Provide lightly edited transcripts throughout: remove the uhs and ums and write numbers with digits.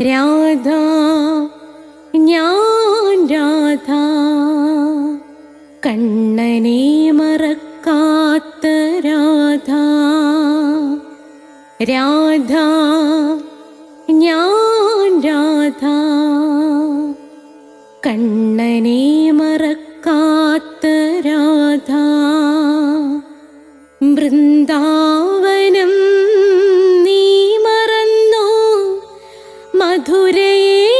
രാധ ഞാൻ രാധ കണ്ണനെ മറക്കാത്ത രാധ. രാധ ഞാൻ രാധ കണ്ണനെ മറക്കാത്ത രാധ. വൃന്ദാവനം നീ മറന്നോ, മധുരയെ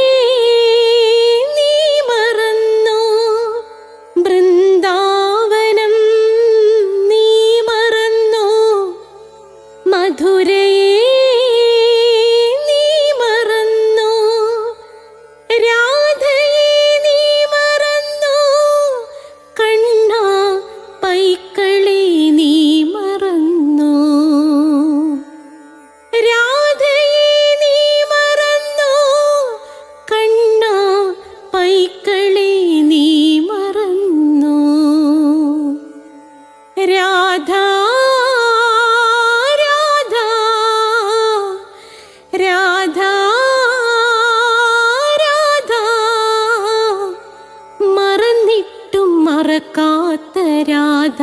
നീ മറന്നോ. വൃന്ദാവനം നീ മറന്നോ, മധുരയെ നീ മറന്നോ. രാധയെ നീ മറന്നോ, കണ്ണാ പൈക്കളെ നീ മറന്നോ. രാധയെ നീ മറന്നോ, കണ്ണാ പൈക്കളെ നീ മറന്നോ. രാധ രാധ രാധ രാധ മറന്നിട്ടും മറക്കാത്ത രാധ.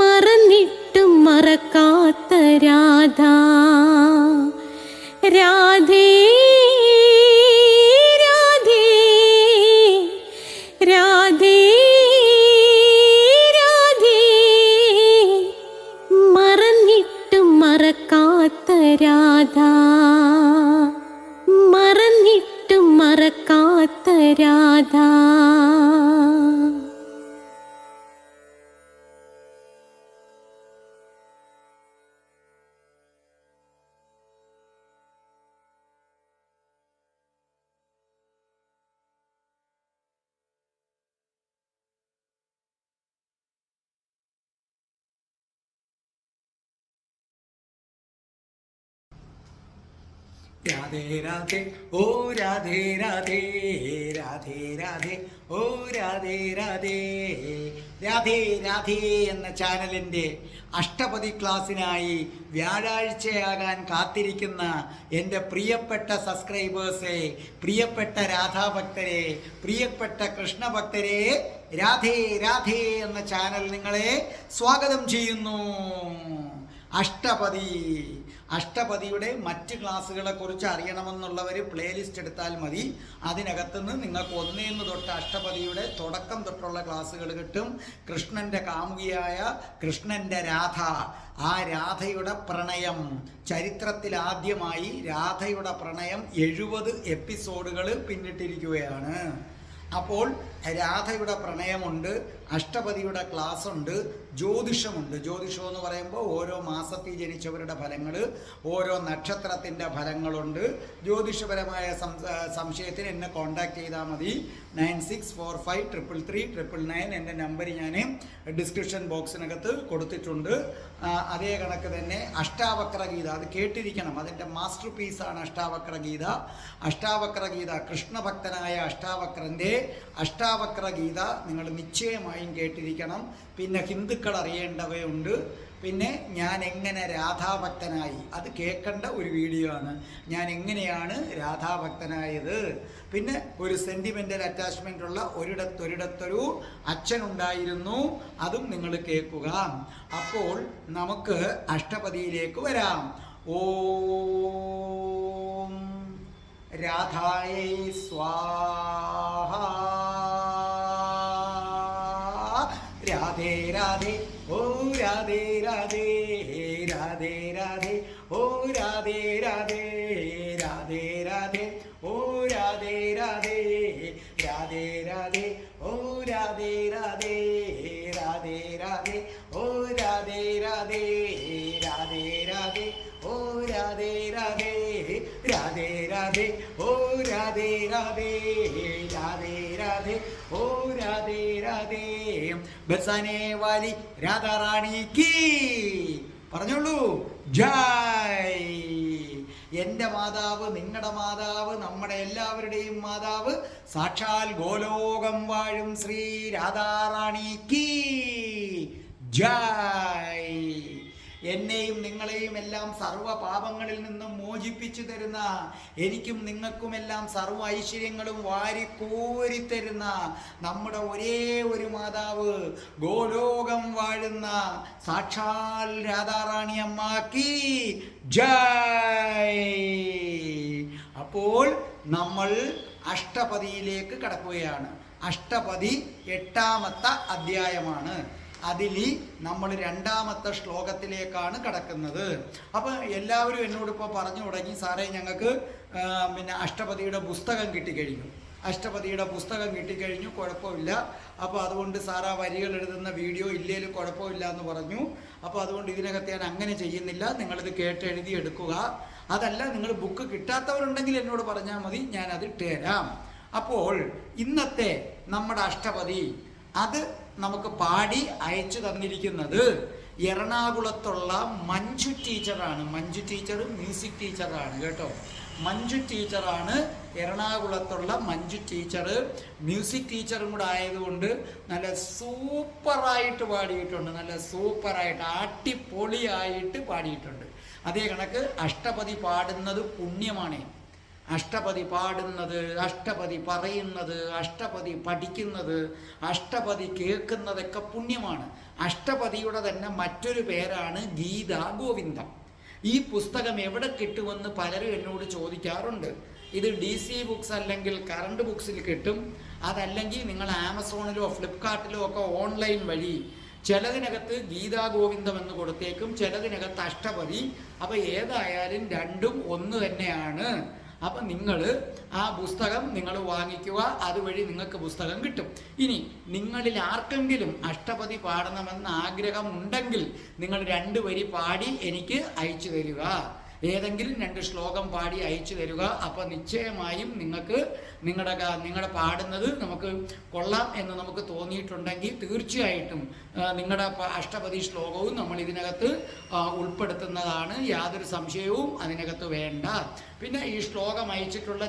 മറന്നിട്ടും മറക്കാത്ത രാധ. രാധേ രാധേ രാധേ രാധേ മറന്നിട്ടും മറക്കാത്ത രാധ. മറന്നിട്ടും മറക്കാത്ത രാധ. രാധേ രാധേ ഓ രാധേ രാധേ രാധേ രാധേ ഓ രാധേ രാധേ. രാധേ രാധേ എന്ന ചാനലിൻ്റെ അഷ്ടപതി ക്ലാസ്സിനായി വ്യാഴാഴ്ചയാകാൻ കാത്തിരിക്കുന്ന എൻ്റെ പ്രിയപ്പെട്ട സബ്സ്ക്രൈബേഴ്സെ, പ്രിയപ്പെട്ട രാധാഭക്തരെ, പ്രിയപ്പെട്ട കൃഷ്ണഭക്തരെ, രാധേ രാധേ എന്ന ചാനൽ നിങ്ങളെ സ്വാഗതം ചെയ്യുന്നു. അഷ്ടപതിയുടെ മറ്റ് ക്ലാസ്സുകളെ കുറിച്ച് അറിയണമെന്നുള്ളവർ പ്ലേലിസ്റ്റ് എടുത്താൽ മതി. അതിനകത്തുനിന്ന് നിങ്ങൾക്ക് 1 തൊട്ട് അഷ്ടപതിയുടെ തുടക്കം തൊട്ടുള്ള ക്ലാസ്സുകൾ കിട്ടും. കൃഷ്ണൻ്റെ കാമുകിയായ കൃഷ്ണൻ്റെ രാധ, ആ രാധയുടെ പ്രണയം, ചരിത്രത്തിൽ ആദ്യമായി രാധയുടെ പ്രണയം 70 എപ്പിസോഡുകൾ പിന്നിട്ടിരിക്കുകയാണ്. അപ്പോൾ രാധയുടെ പ്രണയമുണ്ട്, അഷ്ടപതിയുടെ ക്ലാസ് ഉണ്ട്, ജ്യോതിഷമുണ്ട്. ജ്യോതിഷം എന്ന് പറയുമ്പോൾ ഓരോ മാസത്തിൽ ജനിച്ചവരുടെ ഫലങ്ങൾ, ഓരോ നക്ഷത്രത്തിൻ്റെ ഫലങ്ങളുണ്ട്. ജ്യോതിഷപരമായ സംശയത്തിന് എന്നെ കോൺടാക്ട് ചെയ്താൽ മതി. 96453339 എൻ്റെ നമ്പർ ഞാൻ ഡിസ്ക്രിപ്ഷൻ ബോക്സിനകത്ത് കൊടുത്തിട്ടുണ്ട്. അതേ കണക്ക് തന്നെ അഷ്ടാവക്ര ഗീത, അത് കേട്ടിരിക്കണം, അതിൻ്റെ മാസ്റ്റർ പീസാണ് അഷ്ടാവക്ര ഗീത. അഷ്ടാവക്ര ഗീത, കൃഷ്ണഭക്തനായ അഷ്ടാവക്രൻ്റെ അഷ്ടാവക്ര ഗീത നിങ്ങൾ നിശ്ചയമായും കേട്ടിരിക്കണം. പിന്നെ ഹിന്ദുക്കൾ അറിയേണ്ടവയുണ്ട്. പിന്നെ ഞാൻ എങ്ങനെ രാധാഭക്തനായി, അത് കേൾക്കേണ്ട ഒരു വീഡിയോ ആണ്. ഞാൻ എങ്ങനെയാണ് രാധാഭക്തനായത്. പിന്നെ ഒരു സെൻറ്റിമെൻ്റൽ അറ്റാച്ച്മെൻ്റ് ഉള്ള ഒരിടത്തൊരു അച്ഛനുണ്ടായിരുന്നു, അതും നിങ്ങൾ കേൾക്കുക. അപ്പോൾ നമുക്ക് അഷ്ടപതിയിലേക്ക് വരാം. ഓം രാധായൈ സ്വാഹ. രാധേ രാധേ ഓ രാധേ രാധേ രാധേ രാധേ ഓ രാധേ രാധേ രാധേ രാധേ ഓ രാധേ രാധേ രാധേ രാധേ ഓ രാധേ രാധേ രാധേ രാധേ ഓ രാധേ രാധേ രാധേ രാധേ ഓ രാധേ രാധേ രാധേ രാധേ ഓ രാധേ രാധേ രാധേ രാധേ ഓ രാധേ രാധേ. ബസാനെ വാലി രാധാ റാണി കീ പറഞ്ഞോളൂ ജയ്. എൻ്റെ മാതാവ്, നിങ്ങളുടെ മാതാവ്, നമ്മുടെ എല്ലാവരുടെയും മാതാവ്, സാക്ഷാൽ ഗോലോകം വാഴും ശ്രീ രാധാറാണി കീ ജയ്. എന്നെയും നിങ്ങളെയും എല്ലാം സർവ്വ പാപങ്ങളിൽ നിന്നും മോചിപ്പിച്ചു തരുന്ന, എനിക്കും നിങ്ങൾക്കുമെല്ലാം സർവ്വ ഐശ്വര്യങ്ങളും വാരിക്കോരി തരുന്ന നമ്മുടെ ഒരേ ഒരു മാതാവ്, ഗോലോകം വാഴുന്ന സാക്ഷാൽ രാധാറാണി അമ്മാക്കി ജയ്. അപ്പോൾ നമ്മൾ അഷ്ടപദിയിലേക്ക് കടക്കുകയാണ്. അഷ്ടപതി 8ാമത്തെ അധ്യായമാണ്. അതിൽ നമ്മൾ 2ാമത്തെ ശ്ലോകത്തിലേക്കാണ് കടക്കുന്നത്. അപ്പം എല്ലാവരും എന്നോട് ഇപ്പോൾ പറഞ്ഞു തുടങ്ങി, സാറേ ഞങ്ങൾക്ക് പിന്നെ അഷ്ടപതിയുടെ പുസ്തകം കിട്ടിക്കഴിഞ്ഞു, അഷ്ടപതിയുടെ പുസ്തകം കിട്ടിക്കഴിഞ്ഞു, കുഴപ്പമില്ല. അപ്പോൾ അതുകൊണ്ട് സാറാ വരികൾ എഴുതുന്ന വീഡിയോ ഇല്ലേലും കുഴപ്പമില്ല എന്ന് പറഞ്ഞു. അപ്പോൾ അതുകൊണ്ട് ഇതിനകത്ത് ഞാൻ അങ്ങനെ ചെയ്യുന്നില്ല, നിങ്ങളിത് കേട്ട് എഴുതിയെടുക്കുക. അതല്ല, നിങ്ങൾ ബുക്ക് കിട്ടാത്തവരുണ്ടെങ്കിൽ എന്നോട് പറഞ്ഞാൽ മതി, ഞാനത് ഇട്ടുതരാം. അപ്പോൾ ഇന്നത്തെ നമ്മുടെ അഷ്ടപതി അത് നമുക്ക് പാടി അയച്ചു തന്നിരിക്കുന്നത് എറണാകുളത്തുള്ള മഞ്ജു ടീച്ചറാണ്. മഞ്ജു ടീച്ചർ മ്യൂസിക് ടീച്ചറാണ് കേട്ടോ. മഞ്ജു ടീച്ചറാണ്, എറണാകുളത്തുള്ള മഞ്ജു ടീച്ചർ. മ്യൂസിക് ടീച്ചറും കൂടെ ആയതുകൊണ്ട് നല്ല സൂപ്പറായിട്ട് പാടിയിട്ടുണ്ട്, നല്ല സൂപ്പറായിട്ട് അടിപൊളിയായിട്ട് പാടിയിട്ടുണ്ട്. അതേ കണക്ക് അഷ്ടപതി പാടുന്നത് പുണ്യമാണ്. അഷ്ടപതി പാടുന്നത്, അഷ്ടപതി പറയുന്നത്, അഷ്ടപതി പഠിക്കുന്നത്, അഷ്ടപതി കേൾക്കുന്നതൊക്കെ പുണ്യമാണ്. അഷ്ടപതിയുടെ തന്നെ മറ്റൊരു പേരാണ് ഗീതാ ഗോവിന്ദം. ഈ പുസ്തകം എവിടെ കിട്ടുമെന്ന് പലരും എന്നോട് ചോദിക്കാറുണ്ട്. ഇത് DC ബുക്സ് അല്ലെങ്കിൽ കറണ്ട് ബുക്സിൽ കിട്ടും. അതല്ലെങ്കിൽ നിങ്ങൾ ആമസോണിലോ ഫ്ലിപ്കാർട്ടിലോ ഒക്കെ ഓൺലൈൻ വഴി ചിലതിനകത്ത് ഗീതാ ഗോവിന്ദം എന്ന് കൊടുത്തേക്കും, ചിലതിനകത്ത് അഷ്ടപതി. അപ്പോൾ ഏതായാലും രണ്ടും ഒന്ന് തന്നെയാണ്. അപ്പം നിങ്ങൾ ആ പുസ്തകം നിങ്ങൾ വാങ്ങിക്കുക, അതുവഴി നിങ്ങൾക്ക് പുസ്തകം കിട്ടും. ഇനി നിങ്ങളിൽ ആർക്കെങ്കിലും അഷ്ടപതി പാടണമെന്ന് ആഗ്രഹമുണ്ടെങ്കിൽ നിങ്ങൾ 2 വരി പാടി എനിക്ക് അയച്ചു തരിക. ഏതെങ്കിലും 2 ശ്ലോകം പാടി അയച്ചു തരിക. അപ്പോൾ നിശ്ചയമായും നിങ്ങൾക്ക് നിങ്ങളുടെ പാടുന്നത് നമുക്ക് കൊള്ളാം എന്ന് നമുക്ക് തോന്നിയിട്ടുണ്ടെങ്കിൽ തീർച്ചയായിട്ടും നിങ്ങളുടെ അഷ്ടപതി ശ്ലോകവും നമ്മൾ ഇതിനകത്ത് ഉൾപ്പെടുത്തുന്നതാണ്. യാതൊരു സംശയവും അതിനകത്ത് വേണ്ട. പിന്നെ ഈ ശ്ലോകം അയച്ചിട്ടുള്ള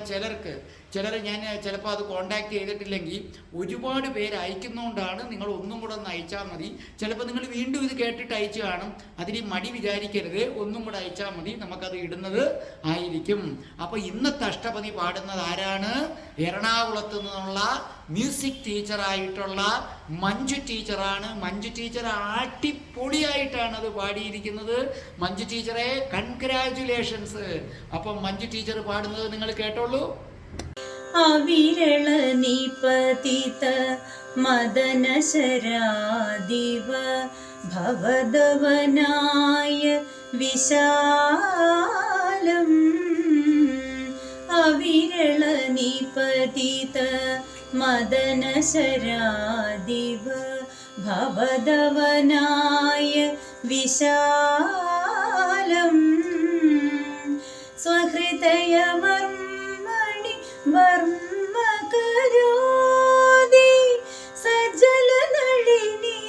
ചിലർ ഞാൻ ചിലപ്പോൾ അത് കോണ്ടാക്ട് ചെയ്തിട്ടില്ലെങ്കിൽ ഒരുപാട് പേര് അയക്കുന്നതുകൊണ്ടാണ്. നിങ്ങൾ ഒന്നും കൂടെ ഒന്ന് അയച്ചാൽ മതി. ചിലപ്പോൾ നിങ്ങൾ വീണ്ടും ഇത് കേട്ടിട്ട് അയച്ചു കാണും, അതിന് മടി വിചാരിക്കരുത്, ഒന്നും കൂടെ അയച്ചാൽ മതി, നമുക്കത് ഇടുന്നത് ആയിരിക്കും. അപ്പോൾ ഇന്നത്തെ അഷ്ടപതി പാടുന്നത് ആരാണ്? എറണാകുളത്ത് നിന്നുള്ള മ്യൂസിക് ടീച്ചറായിട്ടുള്ള മഞ്ജു ടീച്ചറാണ്. മഞ്ജു ടീച്ചർ അടിപൊളിയായിട്ടാണ് അത് പാടിയിരിക്കുന്നത്. മഞ്ജു ടീച്ചറെ കൺഗ്രാജുലേഷൻസ്. അപ്പം മഞ്ജു ടീച്ചർ പാടുന്നത് നിങ്ങൾ കേട്ടോളൂ. അവിരള നിപതിത മദന ശരാദിവ ഭവദവനായ വിശാലം. അവിരള നിപതിത മദന ശരാദിവ ഭവദവനായ വിശാലം. സ്വഹൃദയമർമ്മണി വർമ്മകരോതി സജല നളിനി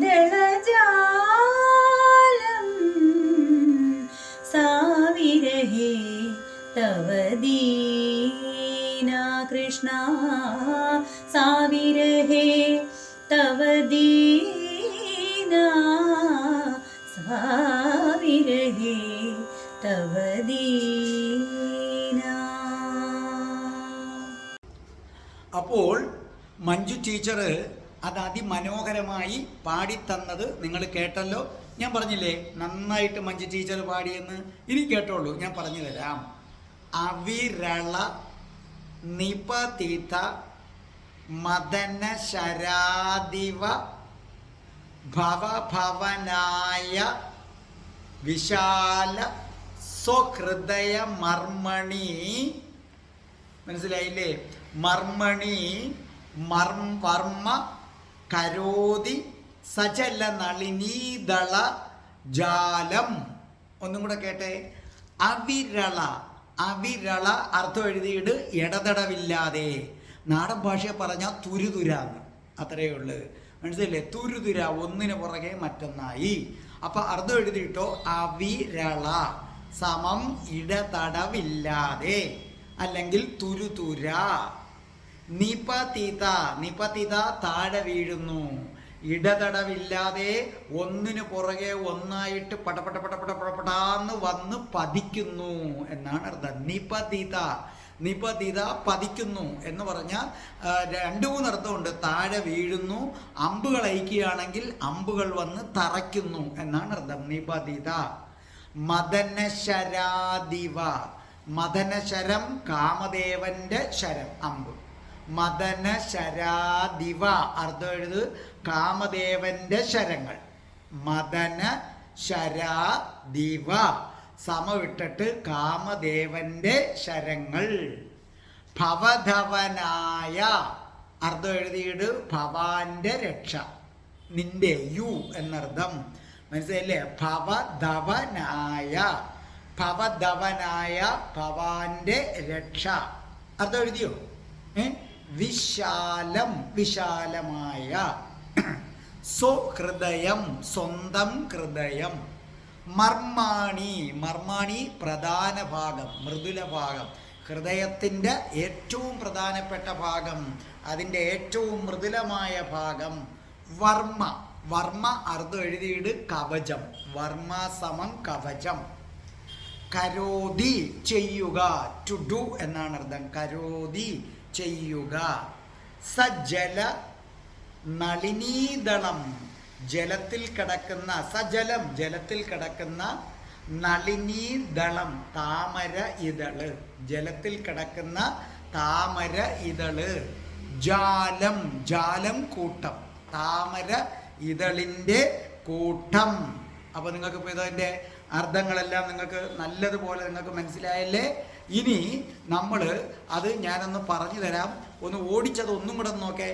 ദളജാലം. സാവിരഹേ തവ ദീനാ കൃഷ്ണ, സാവിരഹേ തവ ദീനാ, സാവിരഹേ തവ ദീനാ. അപ്പോൾ മഞ്ജു ടീച്ചർ അത് അതിമനോഹരമായി പാടിത്തന്നത് നിങ്ങൾ കേട്ടല്ലോ. ഞാൻ പറഞ്ഞില്ലേ നന്നായിട്ട് മഞ്ജു ടീച്ചർ പാടിയെന്ന്. ഇനി കേട്ടോളൂ, ഞാൻ പറഞ്ഞു തരാം. അവിരള നിപതിത മദന ശരാദിവ ഭവഭവനായ വിശാല സ്വഹൃദയ മർമ്മണി. മനസ്സിലായില്ലേ? മർമ്മണി വർമ്മ കരോതി സജല നളിനീദള ജാലം. ഒന്നും കൂടെ കേട്ടെ. അവിരള, അവിരള അർത്ഥം എഴുതിയിട്ട് ഇടതടവില്ലാതെ. നാടൻ ഭാഷയെ പറഞ്ഞാൽ തുരുതുരാന്ന്, അത്രയേ ഉള്ളൂ. മനസ്സിലല്ലേ? തുരുതുര, ഒന്നിന് പുറകെ മറ്റൊന്നായി. അപ്പം അർത്ഥം എഴുതിയിട്ടോ. അവിരള സമം ഇടതടവില്ലാതെ അല്ലെങ്കിൽ തുരുതുര. നിപതിത, നിപതിത താഴെ വീഴുന്നു. ഇടതടവില്ലാതെ ഒന്നിനു പുറകെ ഒന്നായിട്ട് പടപടാന്ന് വന്ന് പതിക്കുന്നു എന്നാണ് അർത്ഥം. നിപതിത, നിപതിത പതിക്കുന്നു എന്ന് പറഞ്ഞാൽ 2-3 അർത്ഥമുണ്ട്. താഴെ വീഴുന്നു, അമ്പുകൾ അയക്കുകയാണെങ്കിൽ അമ്പുകൾ വന്ന് തറയ്ക്കുന്നു എന്നാണ് അർത്ഥം. നിപതിത. മദനശരാദിവ, മദനശരം കാമദേവന്റെ ശരം, അമ്പ്. മദനശരാദിവ അർത്ഥം എഴുത്, കാമദേവന്റെ ശരങ്ങൾ. മദന ശരാദിവ സമവിട്ടിട്ട് കാമദേവന്റെ ശരങ്ങൾ. ഭവധവനായ അർത്ഥം എഴുതിയിട്ട് ഭവാന്റെ രക്ഷ, നിന്റെ യു എന്നർത്ഥം. മനസ്സിലല്ലേ? ഭവധവനായ, ഭവധവനായ ഭവാന്റെ രക്ഷ അർത്ഥം എഴുതിയോ? വിശാലം, വിശാലമായ. സ്വഹൃദയം, സ്വന്തം ഹൃദയം. മർമാണി, മർമാണി പ്രധാന ഭാഗം, മൃദുല ഭാഗം, ഹൃദയത്തിൻ്റെ ഏറ്റവും പ്രധാനപ്പെട്ട ഭാഗം, അതിൻ്റെ ഏറ്റവും മൃദുലമായ ഭാഗം. വർമ്മ, വർമ്മ അർത്ഥം എഴുതിയിട്ട് കവചം, വർമ്മ സമം കവചം. കരോതി ചെയ്യുക, ടു ഡു എന്നാണ് അർത്ഥം. കരോതി ചെയ്യുക. സജല നളിനീദളം, ജലത്തിൽ കിടക്കുന്ന, സജലം ജലത്തിൽ കിടക്കുന്ന, നളിനീദളം താമര ഇതള്, ജലത്തിൽ കിടക്കുന്ന താമര ഇതള്. ജാലം, ജാലം കൂട്ടം, താമര ഇതളിൻ്റെ കൂട്ടം. അപ്പോൾ നിങ്ങൾക്ക് ഇപ്പോൾ ഇതിൻ്റെ അർത്ഥങ്ങളെല്ലാം നിങ്ങൾക്ക് നല്ലതുപോലെ നിങ്ങൾക്ക് മനസ്സിലായല്ലേ? ഇനി നമ്മൾ അത് ഞാനൊന്ന് പറഞ്ഞു തരാം, ഒന്ന് ഓടിച്ചത് ഒന്നും കൂടെ നോക്കേ.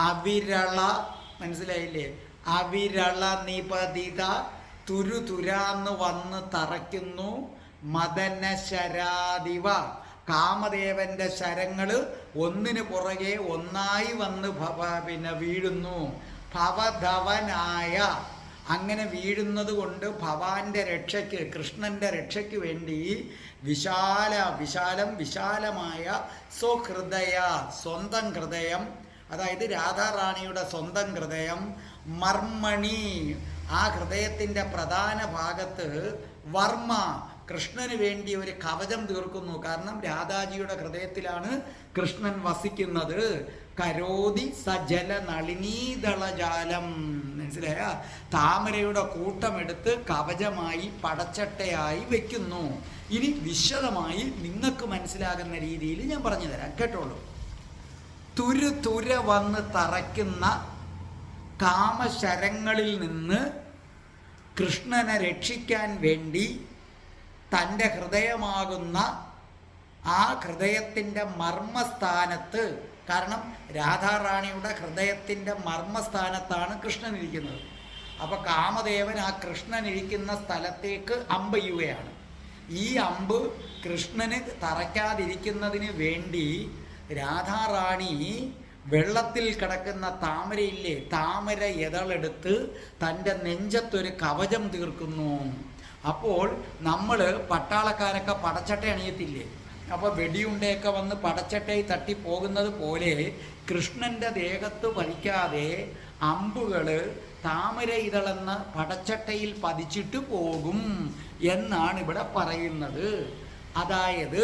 അവിരള, മനസ്സിലായില്ലേ? അവിരള നിപതിത, തുരുതുരാന്ന് വന്ന് തറയ്ക്കുന്നു. മദനശരാദിവ, കാമദേവന്റെ ശരങ്ങൾ ഒന്നിനു പുറകെ ഒന്നായി വന്ന് വീഴുന്നു. ഭവധവനായ, അങ്ങനെ വീഴുന്നത് കൊണ്ട് ഭവാന്റെ രക്ഷയ്ക്ക്, കൃഷ്ണന്റെ രക്ഷയ്ക്ക് വേണ്ടി വിശാലം വിശാലമായ സ്വഹൃദയ, സ്വന്തം ഹൃദയം, അതായത് രാധാറാണിയുടെ സ്വന്തം ഹൃദയം. മർമ്മണി, ആ ഹൃദയത്തിൻ്റെ പ്രധാന ഭാഗത്ത് വർമ്മ, കൃഷ്ണന് വേണ്ടി ഒരു കവചം തീർക്കുന്നു. കാരണം രാധാജിയുടെ ഹൃദയത്തിലാണ് കൃഷ്ണൻ വസിക്കുന്നത്. കരോതി സജല നളിനീദളജാലം, മനസ്സിലായ? താമരയുടെ കൂട്ടമെടുത്ത് കവചമായി പടച്ചട്ടയായി വെക്കുന്നു. ഇനി വിശദമായി നിങ്ങൾക്ക് മനസ്സിലാകുന്ന രീതിയിൽ ഞാൻ പറഞ്ഞു തരാം, കേട്ടോളൂ. തുര വന്ന് തറയ്ക്കുന്ന കാമശരങ്ങളിൽ നിന്ന് കൃഷ്ണനെ രക്ഷിക്കാൻ വേണ്ടി തൻ്റെ ഹൃദയമാകുന്ന ആ ഹൃദയത്തിൻ്റെ മർമ്മസ്ഥാനത്ത്, കാരണം രാധാറാണിയുടെ ഹൃദയത്തിൻ്റെ മർമ്മസ്ഥാനത്താണ് കൃഷ്ണൻ ഇരിക്കുന്നത്. അപ്പോൾ കാമദേവൻ ആ കൃഷ്ണൻ ഇരിക്കുന്ന സ്ഥലത്തേക്ക് അമ്പെയ്യുകയാണ്. ഈ അമ്പ് കൃഷ്ണന് തറയ്ക്കാതിരിക്കുന്നതിന് വേണ്ടി രാധാറാണി വെള്ളത്തിൽ കിടക്കുന്ന താമരയില്ലേ, താമര ഇതളെടുത്ത് തൻ്റെ നെഞ്ചത്തൊരു കവചം തീർക്കുന്നു. അപ്പോൾ നമ്മൾ പട്ടാളക്കാരൊക്കെ പടച്ചട്ട അണിയത്തില്ലേ, അപ്പോൾ വെടിയുണ്ടയൊക്കെ വന്ന് പടച്ചട്ടയിൽ തട്ടിപ്പോകുന്നത് പോലെ കൃഷ്ണൻ്റെ ദേഹത്ത് പതിക്കാതെ അമ്പുകൾ താമര ഇതളെന്ന പടച്ചട്ടയിൽ പതിച്ചിട്ട് പോകും എന്നാണ് ഇവിടെ പറയുന്നത്. അതായത്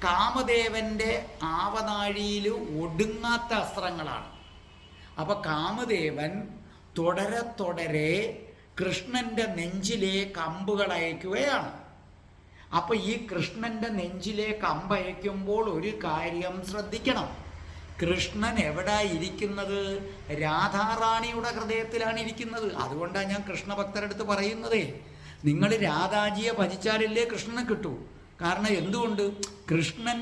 കാമദേവൻ്റെ ആവനാഴിയിൽ ഒടുങ്ങാത്ത അസ്ത്രങ്ങളാണ്. അപ്പോൾ കാമദേവൻ തുടരെ കൃഷ്ണൻ്റെ നെഞ്ചിലേക്ക് അമ്പുകൾ അയക്കുകയാണ്. അപ്പോൾ ഈ കൃഷ്ണൻ്റെ നെഞ്ചിലേക്ക് അമ്പയക്കുമ്പോൾ ഒരു കാര്യം ശ്രദ്ധിക്കണം. കൃഷ്ണൻ എവിടെ ഇരിക്കുന്നത്? രാധാറാണിയുടെ ഹൃദയത്തിലാണ് ഇരിക്കുന്നത്. അതുകൊണ്ടാണ് ഞാൻ കൃഷ്ണഭക്തരടുത്ത് പറയുന്നതേ, നിങ്ങൾ രാധാജിയെ ഭജിച്ചാലല്ലേ കൃഷ്ണനെ കിട്ടൂ. കാരണം എന്തുകൊണ്ട്? കൃഷ്ണൻ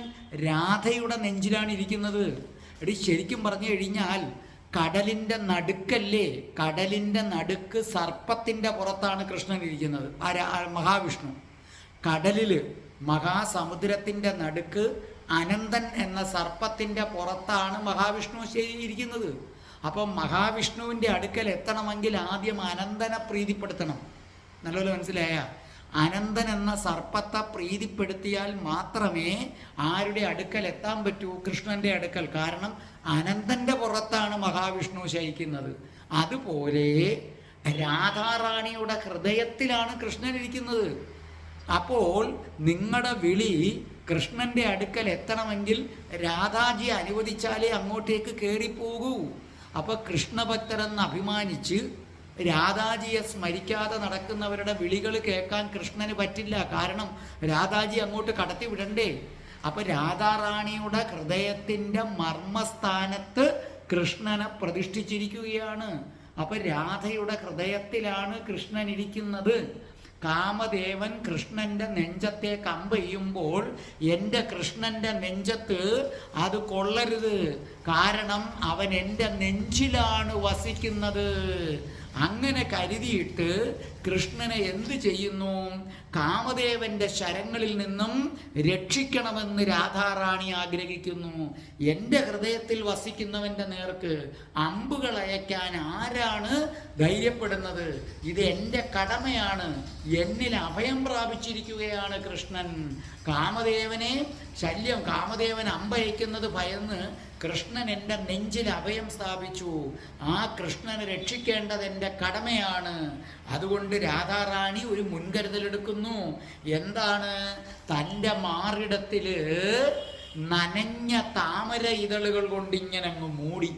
രാധയുടെ നെഞ്ചിലാണ് ഇരിക്കുന്നത്. ശരിക്കും പറഞ്ഞു കഴിഞ്ഞാൽ കടലിൻ്റെ നടുക്കല്ലേ, കടലിൻ്റെ നടുക്ക് സർപ്പത്തിൻ്റെ പുറത്താണ് കൃഷ്ണൻ ഇരിക്കുന്നത്, മഹാവിഷ്ണു. കടലിൽ മഹാസമുദ്രത്തിൻ്റെ നടുക്ക് അനന്തൻ എന്ന സർപ്പത്തിൻ്റെ പുറത്താണ് മഹാവിഷ്ണു ഇരിക്കുന്നത്. അപ്പം മഹാവിഷ്ണുവിൻ്റെ അടുക്കൽ എത്തണമെങ്കിൽ ആദ്യം അനന്തനെ പ്രീതിപ്പെടുത്തണം. നല്ലപോലെ മനസ്സിലായ? അനന്തൻ എന്ന സർപ്പത്തെ പ്രീതിപ്പെടുത്തിയാൽ മാത്രമേ ആരുടെ അടുക്കൽ എത്താൻ പറ്റൂ? കൃഷ്ണൻ്റെ അടുക്കൽ. കാരണം അനന്തൻ്റെ പുറത്താണ് മഹാവിഷ്ണു ശയിക്കുന്നത്. അതുപോലെ രാധാറാണിയുടെ ഹൃദയത്തിലാണ് കൃഷ്ണൻ ഇരിക്കുന്നത്. അപ്പോൾ നിങ്ങളുടെ വിളി കൃഷ്ണന്റെ അടുക്കൽ എത്തണമെങ്കിൽ രാധാജി അനുവദിച്ചാലേ അങ്ങോട്ടേക്ക് കയറിപ്പോകൂ. അപ്പൊ കൃഷ്ണഭക്തരെന്ന് അഭിമാനിച്ച് രാധാജിയെ സ്മരിക്കാതെ നടക്കുന്നവരുടെ വിളികൾ കേൾക്കാൻ കൃഷ്ണന് പറ്റില്ല. കാരണം രാധാജി അങ്ങോട്ട് കടത്തി വിടണ്ടേ. അപ്പൊ രാധാറാണിയുടെ ഹൃദയത്തിന്റെ മർമ്മസ്ഥാനത്ത് കൃഷ്ണനെ പ്രതിഷ്ഠിച്ചിരിക്കുകയാണ്. അപ്പൊ രാധയുടെ ഹൃദയത്തിലാണ് കൃഷ്ണൻ ഇരിക്കുന്നത്. കാമദേവൻ കൃഷ്ണന്റെ നെഞ്ചത്തേക്ക് അമ്പെയ്യുമ്പോൾ എൻ്റെ കൃഷ്ണന്റെ നെഞ്ചത്ത് അത് കൊള്ളരുത്, കാരണം അവൻ എൻ്റെ നെഞ്ചിലാണ് വസിക്കുന്നത്. അങ്ങനെ കരുതിയിട്ട് കൃഷ്ണനെ എന്ത് ചെയ്യുന്നു? കാമദേവന്റെ ശരങ്ങളിൽ നിന്നും രക്ഷിക്കണമെന്ന് രാധാറാണി ആഗ്രഹിക്കുന്നു. എൻ്റെ ഹൃദയത്തിൽ വസിക്കുന്നവൻ്റെ നേർക്ക് അമ്പുകൾ അയക്കാൻ ആരാണ് ധൈര്യപ്പെടുന്നത്? ഇത് എൻ്റെ കടമയാണ്. എന്നിൽ അഭയം പ്രാപിച്ചിരിക്കുകയാണ് കൃഷ്ണൻ. കാമദേവനെ ശല്യം, കാമദേവൻ അമ്പയക്കുന്നത് ഭയന്ന് കൃഷ്ണൻ എൻ്റെ നെഞ്ചിൽ അഭയം സ്ഥാപിച്ചു. ആ കൃഷ്ണനെ രക്ഷിക്കേണ്ടത് എൻ്റെ കടമയാണ്. അതുകൊണ്ട് രാധാറാണി ഒരു മുൻകരുതലെടുക്കുന്നു. എന്താണ്? തൻ്റെ മാറിടത്തില് നനഞ്ഞ താമര ഇതളുകൾ കൊണ്ട് ഇങ്ങനെ അങ്ങ് മൂടി.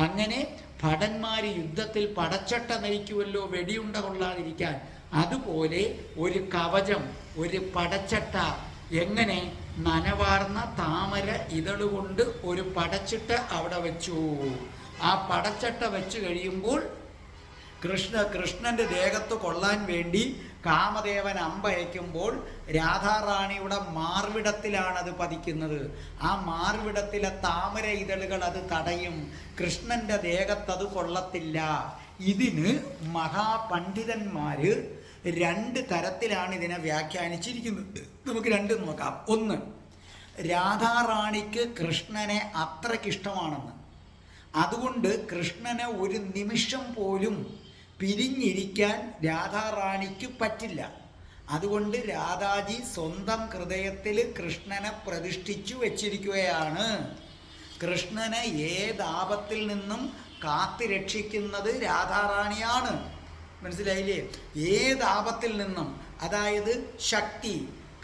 അങ്ങനെ ഭടന്മാര് യുദ്ധത്തിൽ പടച്ചട്ട നയിക്കുമല്ലോ വെടിയുണ്ട കൊള്ളാതിരിക്കാൻ. അതുപോലെ ഒരു കവചം, ഒരു പടച്ചട്ട, എങ്ങനെ നനവാർന്ന താമര ഇതളുകൊണ്ട് ഒരു പടച്ചിട്ട അവിടെ വെച്ചു. ആ പടച്ചട്ട വെച്ച് കഴിയുമ്പോൾ കൃഷ്ണന്റെ ദേഹത്ത് കൊള്ളാൻ വേണ്ടി കാമദേവൻ അമ്പയക്കുമ്പോൾ രാധാറാണിയുടെ മാർവിടത്തിലാണത് പതിക്കുന്നത്. ആ മാർവിടത്തിലെ താമര ഇതളുകൾ അത് തടയും. കൃഷ്ണന്റെ ദേഹത്തത് കൊള്ളത്തില്ല. ഇതിന് മഹാപണ്ഡിതന്മാര് രണ്ട് തരത്തിലാണ് ഇതിനെ വ്യാഖ്യാനിച്ചിരിക്കുന്നത്. നമുക്ക് രണ്ടും നോക്കാം. ഒന്ന്, രാധാറാണിക്ക് കൃഷ്ണനെ അത്രയ്ക്കിഷ്ടമാണെന്ന്, അതുകൊണ്ട് കൃഷ്ണനെ ഒരു നിമിഷം പോലും പിരിഞ്ഞിരിക്കാൻ രാധാറാണിക്ക് പറ്റില്ല. അതുകൊണ്ട് രാധാജി സ്വന്തം ഹൃദയത്തിൽ കൃഷ്ണനെ പ്രതിഷ്ഠിച്ചു വെച്ചിരിക്കുകയാണ്. കൃഷ്ണനെ ഏതാപത്തിൽ നിന്നും കാത്തുരക്ഷിക്കുന്നത് രാധാറാണിയാണ്. മനസ്സിലായില്ലേ? ഏതാപത്തിൽ നിന്നും, അതായത് ശക്തി,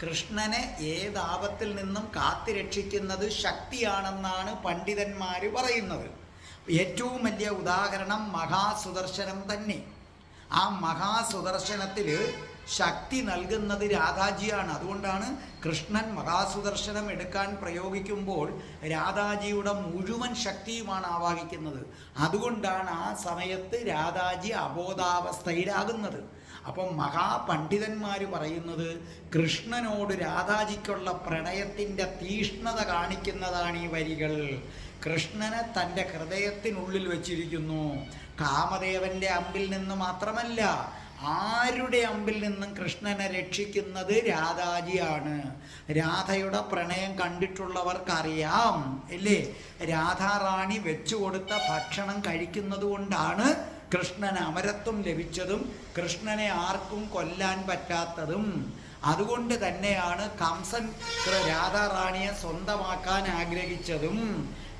കൃഷ്ണനെ ഏതാപത്തിൽ നിന്നും കാത്തുരക്ഷിക്കുന്നത് ശക്തിയാണെന്നാണ് പണ്ഡിതന്മാർ പറയുന്നത്. ഏറ്റവും വലിയ ഉദാഹരണം മഹാസുദർശനം തന്നെ. ആ മഹാസുദർശനത്തിൽ ശക്തി നൽകുന്നത് രാധാജിയാണ്. അതുകൊണ്ടാണ് കൃഷ്ണൻ മഹാസുദർശനം എടുക്കാൻ പ്രയോഗിക്കുമ്പോൾ രാധാജിയുടെ മുഴുവൻ ശക്തിയുമാണ് ആവാഹിക്കുന്നത്. അതുകൊണ്ടാണ് ആ സമയത്ത് രാധാജി അബോധാവസ്ഥയിലാകുന്നത്. അപ്പം മഹാപണ്ഡിതന്മാർ പറയുന്നത് കൃഷ്ണനോട് രാധാജിക്കുള്ള പ്രണയത്തിൻ്റെ തീഷ്ണത കാണിക്കുന്നതാണ് ഈ വരികൾ. കൃഷ്ണനെ തൻ്റെ ഹൃദയത്തിനുള്ളിൽ വച്ചിരിക്കുന്നു. കാമദേവന്റെ അമ്പിൽ നിന്ന് മാത്രമല്ല, ആരുടെ അമ്പിൽ നിന്നും കൃഷ്ണനെ രക്ഷിക്കുന്നത് രാധാജിയാണ്. രാധയുടെ പ്രണയം കണ്ടിട്ടുള്ളവർക്കറിയാം അല്ലേ? രാധാറാണി വെച്ചു കൊടുത്ത ഭക്ഷണം കഴിക്കുന്നത് കൊണ്ടാണ് കൃഷ്ണന് അമരത്വം ലഭിച്ചതും കൃഷ്ണനെ ആർക്കും കൊല്ലാൻ പറ്റാത്തതും. അതുകൊണ്ട് തന്നെയാണ് കംസൻ രാധാറാണിയെ സ്വന്തമാക്കാൻ ആഗ്രഹിച്ചതും.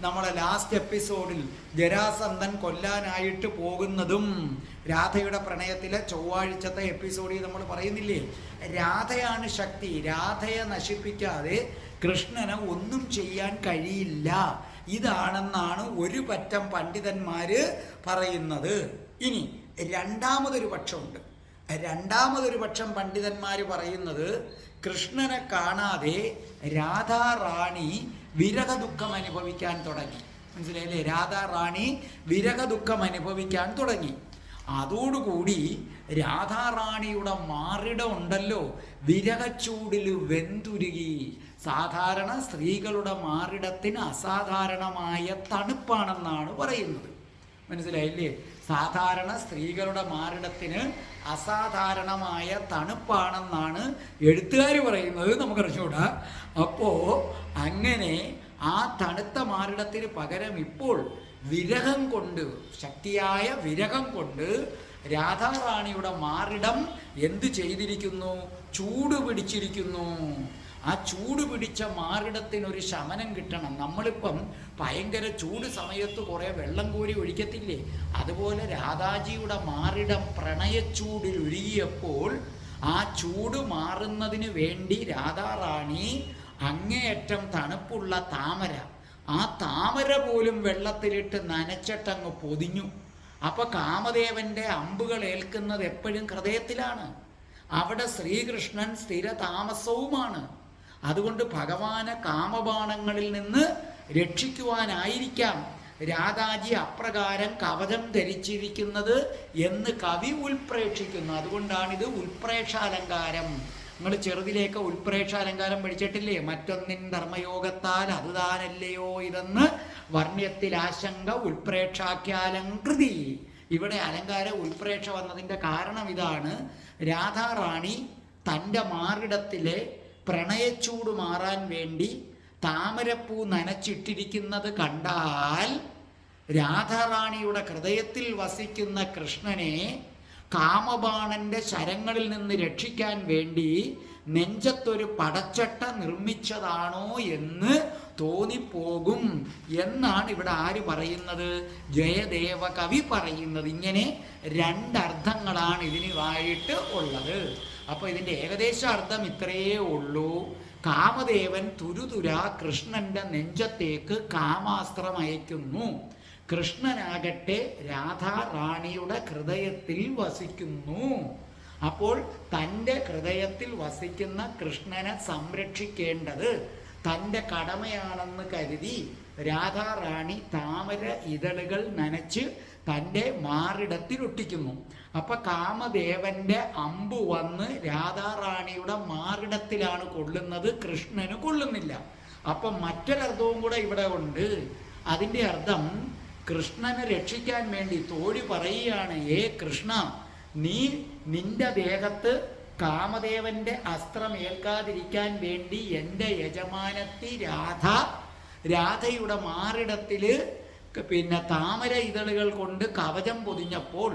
നമ്മളെ ലാസ്റ്റ് എപ്പിസോഡിൽ ജരാസന്ധൻ കൊല്ലാനായിട്ട് പോകുന്നതും രാധയുടെ പ്രണയത്തിലെ ചൊവ്വാഴ്ചത്തെ എപ്പിസോഡിൽ നമ്മൾ പറയുന്നില്ലേ, രാധയാണ് ശക്തി. രാധയെ നശിപ്പിക്കാതെ കൃഷ്ണന് ഒന്നും ചെയ്യാൻ കഴിയില്ല. ഇതാണെന്നാണ് ഒരു പറ്റം പണ്ഡിതന്മാര് പറയുന്നത്. ഇനി രണ്ടാമതൊരു പക്ഷമുണ്ട്. രണ്ടാമതൊരു പക്ഷം പണ്ഡിതന്മാർ പറയുന്നത് കൃഷ്ണനെ കാണാതെ രാധാറാണി വിരഹദുഃഖം അനുഭവിക്കാൻ തുടങ്ങി. മനസ്സിലായില്ലേ? രാധാറാണി വിരഹദുഃഖം അനുഭവിക്കാൻ തുടങ്ങി. അതോടുകൂടി രാധാറാണിയുടെ മാറിടം ഉണ്ടല്ലോ, വിരഹച്ചൂടിൽ വെന്തുരുകി. സാധാരണ സ്ത്രീകളുടെ മാറിടത്തിന് അസാധാരണമായ തണുപ്പാണെന്നാണ് പറയുന്നത്. മനസ്സിലായില്ലേ? സാധാരണ സ്ത്രീകളുടെ മാറിടത്തിന് അസാധാരണമായ തണുപ്പാണെന്നാണ് എഴുത്തുകാർ പറയുന്നത്, നമുക്കറിഞ്ഞൂടാ. അപ്പോൾ അങ്ങനെ ആ തണുത്ത മാറിടത്തിന് പകരം ഇപ്പോൾ വിരഹം കൊണ്ട്, ശക്തിയായ വിരഹം കൊണ്ട് രാധാറാണിയുടെ മാറിടം എന്ത് ചെയ്തിരിക്കുന്നു? ചൂട് പിടിച്ചിരിക്കുന്നു. ആ ചൂട് പിടിച്ച മാറിടത്തിനൊരു ശമനം കിട്ടണം. നമ്മളിപ്പം ഭയങ്കര ചൂട് സമയത്ത് കുറേ വെള്ളം കോരി ഒഴിക്കത്തില്ലേ, അതുപോലെ രാധാജിയുടെ മാറിടം പ്രണയച്ചൂടിൽ ഉരുകിയപ്പോൾ ആ ചൂട് മാറുന്നതിന് വേണ്ടി രാധാറാണി അങ്ങേയറ്റം തണുപ്പുള്ള താമര, ആ താമര പോലും വെള്ളത്തിലിട്ട് നനച്ചിട്ടങ്ങ് പൊതിഞ്ഞു. അപ്പൊ കാമദേവന്റെ അമ്പുകൾ ഏൽക്കുന്നത് എപ്പോഴും ഹൃദയത്തിലാണ്. അവിടെ ശ്രീകൃഷ്ണൻ സ്ഥിര താമസവുമാണ്. അതുകൊണ്ട് ഭഗവാനെ കാമബാണങ്ങളിൽ നിന്ന് രക്ഷിക്കുവാനായിരിക്കാം രാധാജി അപ്രകാരം കവചം ധരിച്ചിരിക്കുന്നത് എന്ന് കവി ഉൽപ്രേക്ഷിക്കുന്നു. അതുകൊണ്ടാണിത് ഉൽപ്രേക്ഷാലങ്കാരം. നിങ്ങൾ ചെറുതിലേക്ക് ഉൽപ്രേക്ഷാലങ്കാരം പഠിച്ചിട്ടില്ലേ? മറ്റൊന്നിൻ ധർമ്മയോഗത്താൽ അത് താനല്ലയോ ഇതെന്ന് വർണ്ണ്യത്തിൽ ആശങ്ക ഉൽപ്രേക്ഷാഖ്യാലങ്കൃതി. ഇവിടെ അലങ്കാര ഉൽപ്രേക്ഷ വന്നതിൻ്റെ കാരണം ഇതാണ്. രാധാറാണി തൻ്റെ മാറിടത്തിലെ പ്രണയച്ചൂട് മാറാൻ വേണ്ടി താമരപ്പൂ നനച്ചിട്ടിരിക്കുന്നത് കണ്ടാൽ രാധാറാണിയുടെ ഹൃദയത്തിൽ വസിക്കുന്ന കൃഷ്ണനെ കാമബാണന്റെ ശരങ്ങളിൽ നിന്ന് രക്ഷിക്കാൻ വേണ്ടി നെഞ്ചത്തൊരു പടച്ചട്ട നിർമ്മിച്ചതാണോ എന്ന് തോന്നിപ്പോകും എന്നാണ് ഇവിടെ ആര് പറയുന്നത്? ജയദേവ കവി പറയുന്നത്. ഇങ്ങനെ രണ്ടർത്ഥങ്ങളാണ് ഇതിനായിട്ട് ഉള്ളത്. അപ്പോൾ ഇതിൻ്റെ ഏകദേശ അർത്ഥം ഇത്രയേ ഉള്ളൂ. കാമദേവൻ തുരുതുര കൃഷ്ണന്റെ നെഞ്ചത്തേക്ക് കാമാസ്ത്രം അയക്കുന്നു. കൃഷ്ണനാകട്ടെ രാധാറാണിയുടെ ഹൃദയത്തിൽ വസിക്കുന്നു. അപ്പോൾ തൻ്റെ ഹൃദയത്തിൽ വസിക്കുന്ന കൃഷ്ണനെ സംരക്ഷിക്കേണ്ടത് തൻ്റെ കടമയാണെന്ന് കരുതി രാധാറാണി താമര ഇതളുകൾ നനച്ച് തൻ്റെ മാറിടത്തിൽ ഒട്ടിക്കുന്നു. അപ്പൊ കാമദേവന്റെ അമ്പ് വന്ന് രാധാറാണിയുടെ മാറിടത്തിലാണ് കൊള്ളുന്നത്, കൃഷ്ണന് കൊള്ളുന്നില്ല. അപ്പൊ മറ്റൊരർത്ഥവും കൂടെ ഇവിടെ ഉണ്ട്. അതിൻ്റെ അർത്ഥം കൃഷ്ണനെ രക്ഷിക്കാൻ വേണ്ടി തോഴി പറയുകയാണ്, ഏ കൃഷ്ണ, നീ നിന്റെ ദേഹത്ത് കാമദേവന്റെ അസ്ത്രം ഏൽക്കാതിരിക്കാൻ വേണ്ടി എൻ്റെ യജമാനത്തി രാധയുടെ മാറിടത്തില് താമര ഇതളുകൾ കൊണ്ട് കവചം പൊതിഞ്ഞപ്പോൾ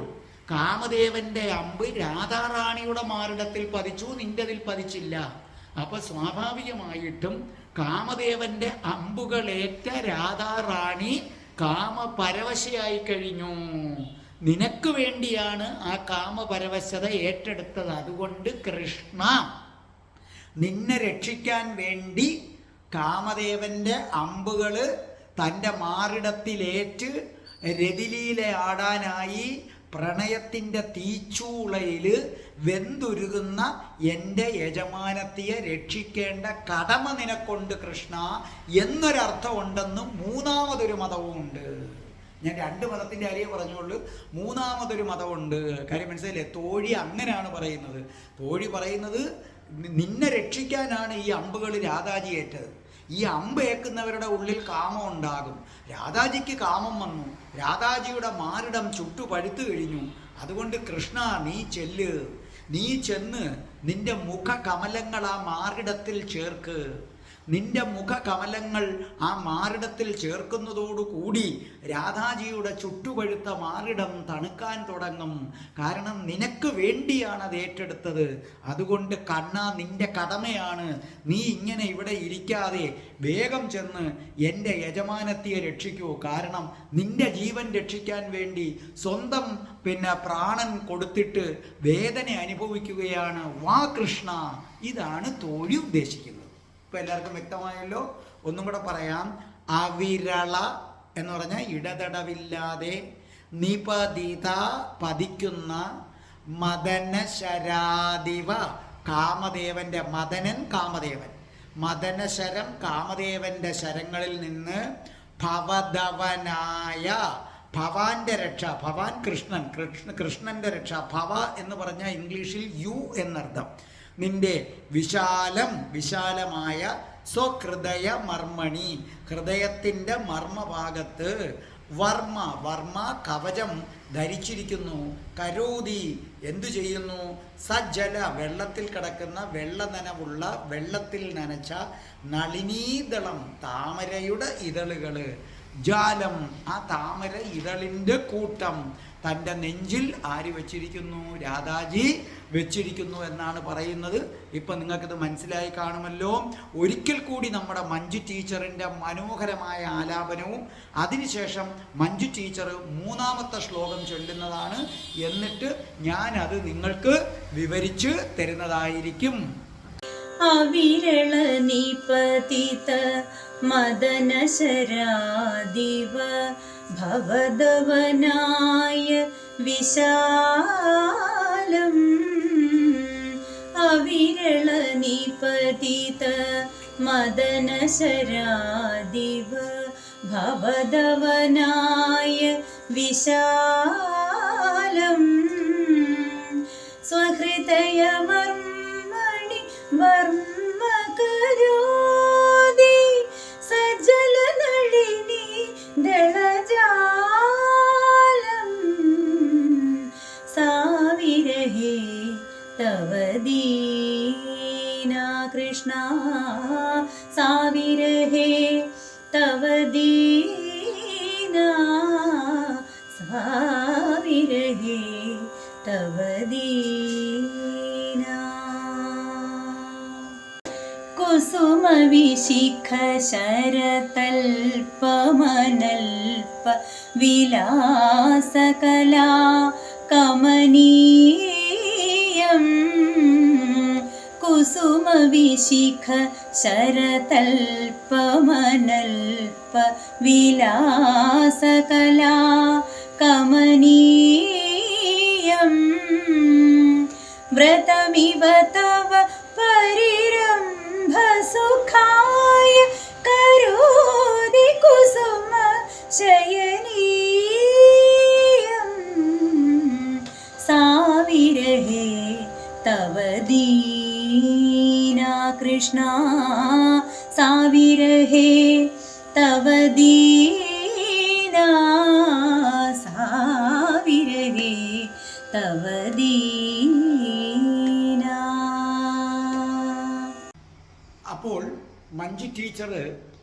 കാമദേവന്റെ അമ്പ് രാധാറാണിയുടെ മാറിടത്തിൽ പതിച്ചു, നിന്റെതിൽ പതിച്ചില്ല. അപ്പൊ സ്വാഭാവികമായിട്ടും കാമദേവന്റെ അമ്പുകളേറ്റ രാധാറാണി കാമപരവശയായി കഴിഞ്ഞു. നിനക്ക് വേണ്ടിയാണ് ആ കാമപരവശത ഏറ്റെടുത്തത്. അതുകൊണ്ട് കൃഷ്ണ, നിന്നെ രക്ഷിക്കാൻ വേണ്ടി കാമദേവന്റെ അമ്പുകള് തൻ്റെ മാറിടത്തിലേറ്റ് രതിലീല ആടാനായി പ്രണയത്തിൻ്റെ തീച്ചൂളയിൽ വെന്തുരുകുന്ന എൻ്റെ യജമാനത്തിയെ രക്ഷിക്കേണ്ട കടമ നിനക്കൊണ്ട് കൃഷ്ണ എന്നൊരർത്ഥം ഉണ്ടെന്നും മൂന്നാമതൊരു മതവുമുണ്ട്. ഞാൻ രണ്ട് മതത്തിൻ്റെ അറിയെ പറഞ്ഞുള്ളൂ, മൂന്നാമതൊരു മതമുണ്ട്. കാര്യം മനസ്സിലായില്ലേ? തോഴി അങ്ങനെയാണ് പറയുന്നത്. തോഴി പറയുന്നത് നിന്നെ രക്ഷിക്കാനാണ് ഈ അമ്പുകൾ രാധാജി ഏറ്റത്. ഈ അമ്പ് ഏക്കുന്നവരുടെ ഉള്ളിൽ കാമം ഉണ്ടാകും. രാധാജിക്ക് കാമം വന്നു, രാധാജിയുടെ മാറിടം ചുട്ടുപഴുത്തു കഴിഞ്ഞു. അതുകൊണ്ട് കൃഷ്ണ, നീ ചെന്ന് നിന്റെ മുഖകമലങ്ങൾ ആ മാറിടത്തിൽ ചേർക്ക്. നിന്റെ മുഖകമലങ്ങൾ ആ മാറിടത്തിൽ ചേർക്കുന്നതോടുകൂടി രാധാജിയുടെ ചുട്ടുപഴുത്ത മാറിടം തണുക്കാൻ തുടങ്ങും. കാരണം നിനക്ക് വേണ്ടിയാണ് അത് ഏറ്റെടുത്തത്. അതുകൊണ്ട് കണ്ണാ, നിന്റെ കടമയാണ്. നീ ഇങ്ങനെ ഇവിടെ ഇരിക്കാതെ വേഗം ചെന്ന് എൻ്റെ യജമാനത്തിയെ രക്ഷിക്കൂ. കാരണം നിന്റെ ജീവൻ രക്ഷിക്കാൻ വേണ്ടി സ്വന്തം പ്രാണൻ കൊടുത്തിട്ട് വേദന അനുഭവിക്കുകയാണ്. വാ കൃഷ്ണ. ഇതാണ് തോഴി ഉദ്ദേശിക്കുന്നത്. ഇപ്പം എല്ലാവർക്കും വ്യക്തമായല്ലോ. ഒന്നും കൂടെ പറയാം. അവിരള എന്ന് പറഞ്ഞാൽ ഇടതടവില്ലാതെ നിപതിത പതിക്കുന്ന മദനശരാദിവ കാമദേവന്റെ മദനശരം കാമദേവന്റെ ശരങ്ങളിൽ നിന്ന് ഭവധവനായ ഭവാന്റെ രക്ഷ, ഭവാൻ കൃഷ്ണന്റെ രക്ഷ. ഭവ എന്ന് പറഞ്ഞാൽ ഇംഗ്ലീഷിൽ യു എന്നർത്ഥം. നിന്റെ വിശാലമായ സ്വഹൃദയ മർമ്മണി, ഹൃദയത്തിൻ്റെ മർമ്മഭാഗത്ത് വർമ്മ കവചം ധരിച്ചിരിക്കുന്നു. കരോതി എന്തു ചെയ്യുന്നു? സജ്ജല വെള്ളത്തിൽ കിടക്കുന്ന വെള്ളനനവുള്ള വെള്ളത്തിൽ നനച്ച നളിനീദളം താമരയുടെ ഇതളുകള്, ജാലം ആ താമര ഇതളിൻ്റെ കൂട്ടം തൻ്റെ നെഞ്ചിൽ ആര് വച്ചിരിക്കുന്നു? രാധാജി വെച്ചിരിക്കുന്നു എന്നാണ് പറയുന്നത്. ഇപ്പം നിങ്ങൾക്കിത് മനസ്സിലായി കാണുമല്ലോ. ഒരിക്കൽ കൂടി നമ്മുടെ മഞ്ജു ടീച്ചറിൻ്റെ മനോഹരമായ ആലാപനവും അതിനുശേഷം മഞ്ജു ടീച്ചർ മൂന്നാമത്തെ ശ്ലോകം ചൊല്ലുന്നതാണ്. എന്നിട്ട് ഞാനത് നിങ്ങൾക്ക് വിവരിച്ച് തരുന്നതായിരിക്കും. അവിരള നിപതിത മദന ശരാദിവ ഭവദവനായ വിശാലം. അവിരള നിപതിത മദന ശരാദിവ ഭവദവനായ വിശാലം. സ്വഹൃദയമർമ്മണി വർമ്മ കരോതി സജ്ജല നളിനി ദളജാലം. സാവിരഹേ തവ ദീനാ കൃഷ്ണ, സാവിരഹേ തവ ദീനാ, സാവിരഹേ തവ ദീനാ. കുസുമ വിശിഖ ശരതൽപമനൽപ വിലാസകലാ കമനീയം. കുസുമ വിശിഖ ശരതൽപമനൽപ വിലാസകലാ കമനീയം. വ്രതമിവ തവ പരിരംഭ സുഖായ കരോതി കുസുമ ശയനീയം. സാവിരഹേ തവ ദീനാ കൃഷ്ണ, സാവിരഹേ തവ ദീനാ, സാവിരഹേ തവ ദീനാ. അപ്പോൾ മഞ്ജു ടീച്ചർ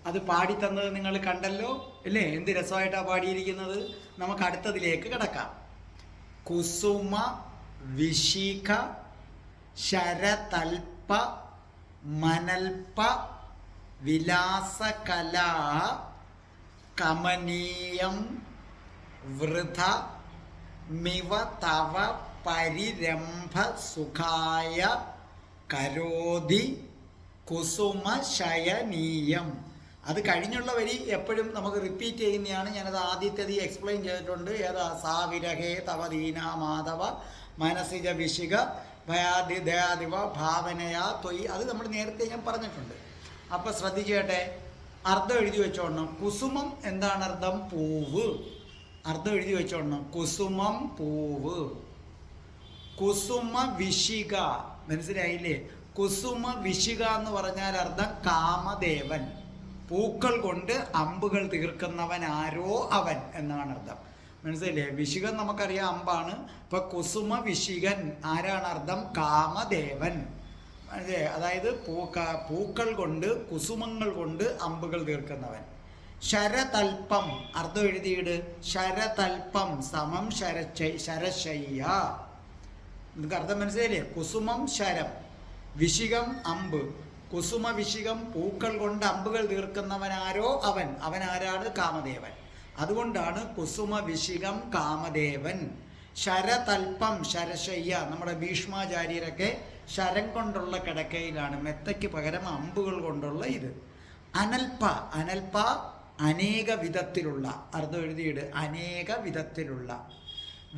അത് പാടിത്തന്നത് നിങ്ങൾ കണ്ടല്ലോ അല്ലേ? എന്ത് രസമായിട്ടാണ് പാടിയിരിക്കുന്നത്. നമുക്ക് അടുത്തതിലേക്ക് കിടക്കാം. കുസുമ വിശിഖ ശരതൽപ മനൽപ വിലാസകലാ കമനീയം വൃഥ മിവ തവ പരിരംഭ സുഖായ കരോതി കുസുമ ശയനീയം. അത് കഴിഞ്ഞുള്ള വരി എപ്പോഴും നമുക്ക് റിപ്പീറ്റ് ചെയ്യുന്നതാണ്. ഞാനത് ആദ്യത്തേത് എക്സ്പ്ലെയിൻ ചെയ്തിട്ടുണ്ട്. ഏതാ? സാവിരഹേ തവ ദീനാ മാധവ മനസിജ വിശിക ഭയാദിദയാദിവ ഭാവനയാ തൊയ്. അത് നമ്മൾ നേരത്തെ ഞാൻ പറഞ്ഞിട്ടുണ്ട്. അപ്പം ശ്രദ്ധിച്ചേട്ടെ, അർത്ഥം എഴുതി വെച്ചോണം. കുസുമം എന്താണ് അർത്ഥം? പൂവ്. അർത്ഥം എഴുതി വെച്ചോണം. കുസുമം പൂവ്. കുസുമ വിശിക, മനസ്സിലായില്ലേ? കുസുമ വിശിക എന്ന് പറഞ്ഞാൽ അർത്ഥം കാമദേവൻ. പൂക്കൾ കൊണ്ട് അമ്പുകൾ തീർക്കുന്നവൻ ആരോ അവൻ എന്നാണ് അർത്ഥം. മനസ്സിലായില്ലേ? വിശികൻ നമുക്കറിയാം അമ്പാണ്. ഇപ്പൊ കുസുമ വിശികൻ ആരാണ് അർത്ഥം? കാമദേവൻ. അതായത് പൂക്കൾ കൊണ്ട് കുസുമങ്ങൾ കൊണ്ട് അമ്പുകൾ തീർക്കുന്നവൻ. ശരതൽപ്പം അർത്ഥം എഴുതിയിട്. ശരതൽപ്പം സമം ശരശയ്യ. നിങ്ങൾക്ക് അർത്ഥം മനസ്സിലായില്ലേ? കുസുമം ശരം, വിശികം അമ്പ്. കുസുമ വിശികം പൂക്കൾ കൊണ്ട് അമ്പുകൾ തീർക്കുന്നവനാരോ അവൻ. അവൻ ആരാണ്? കാമദേവൻ. അതുകൊണ്ടാണ് കുസുമ വിശികം കാമദേവൻ. ശരതൽപ്പം ശരശയ്യ. നമ്മുടെ ഭീഷ്മാചാര്യരൊക്കെ ശരം കൊണ്ടുള്ള കിടക്കയിലാണ്, മെത്തയ്ക്ക് പകരം അമ്പുകൾ കൊണ്ടുള്ള ഇത്. അനൽപ, അനൽപ അനേക വിധത്തിലുള്ള. അർത്ഥം എഴുതിയിട്. അനേക വിധത്തിലുള്ള.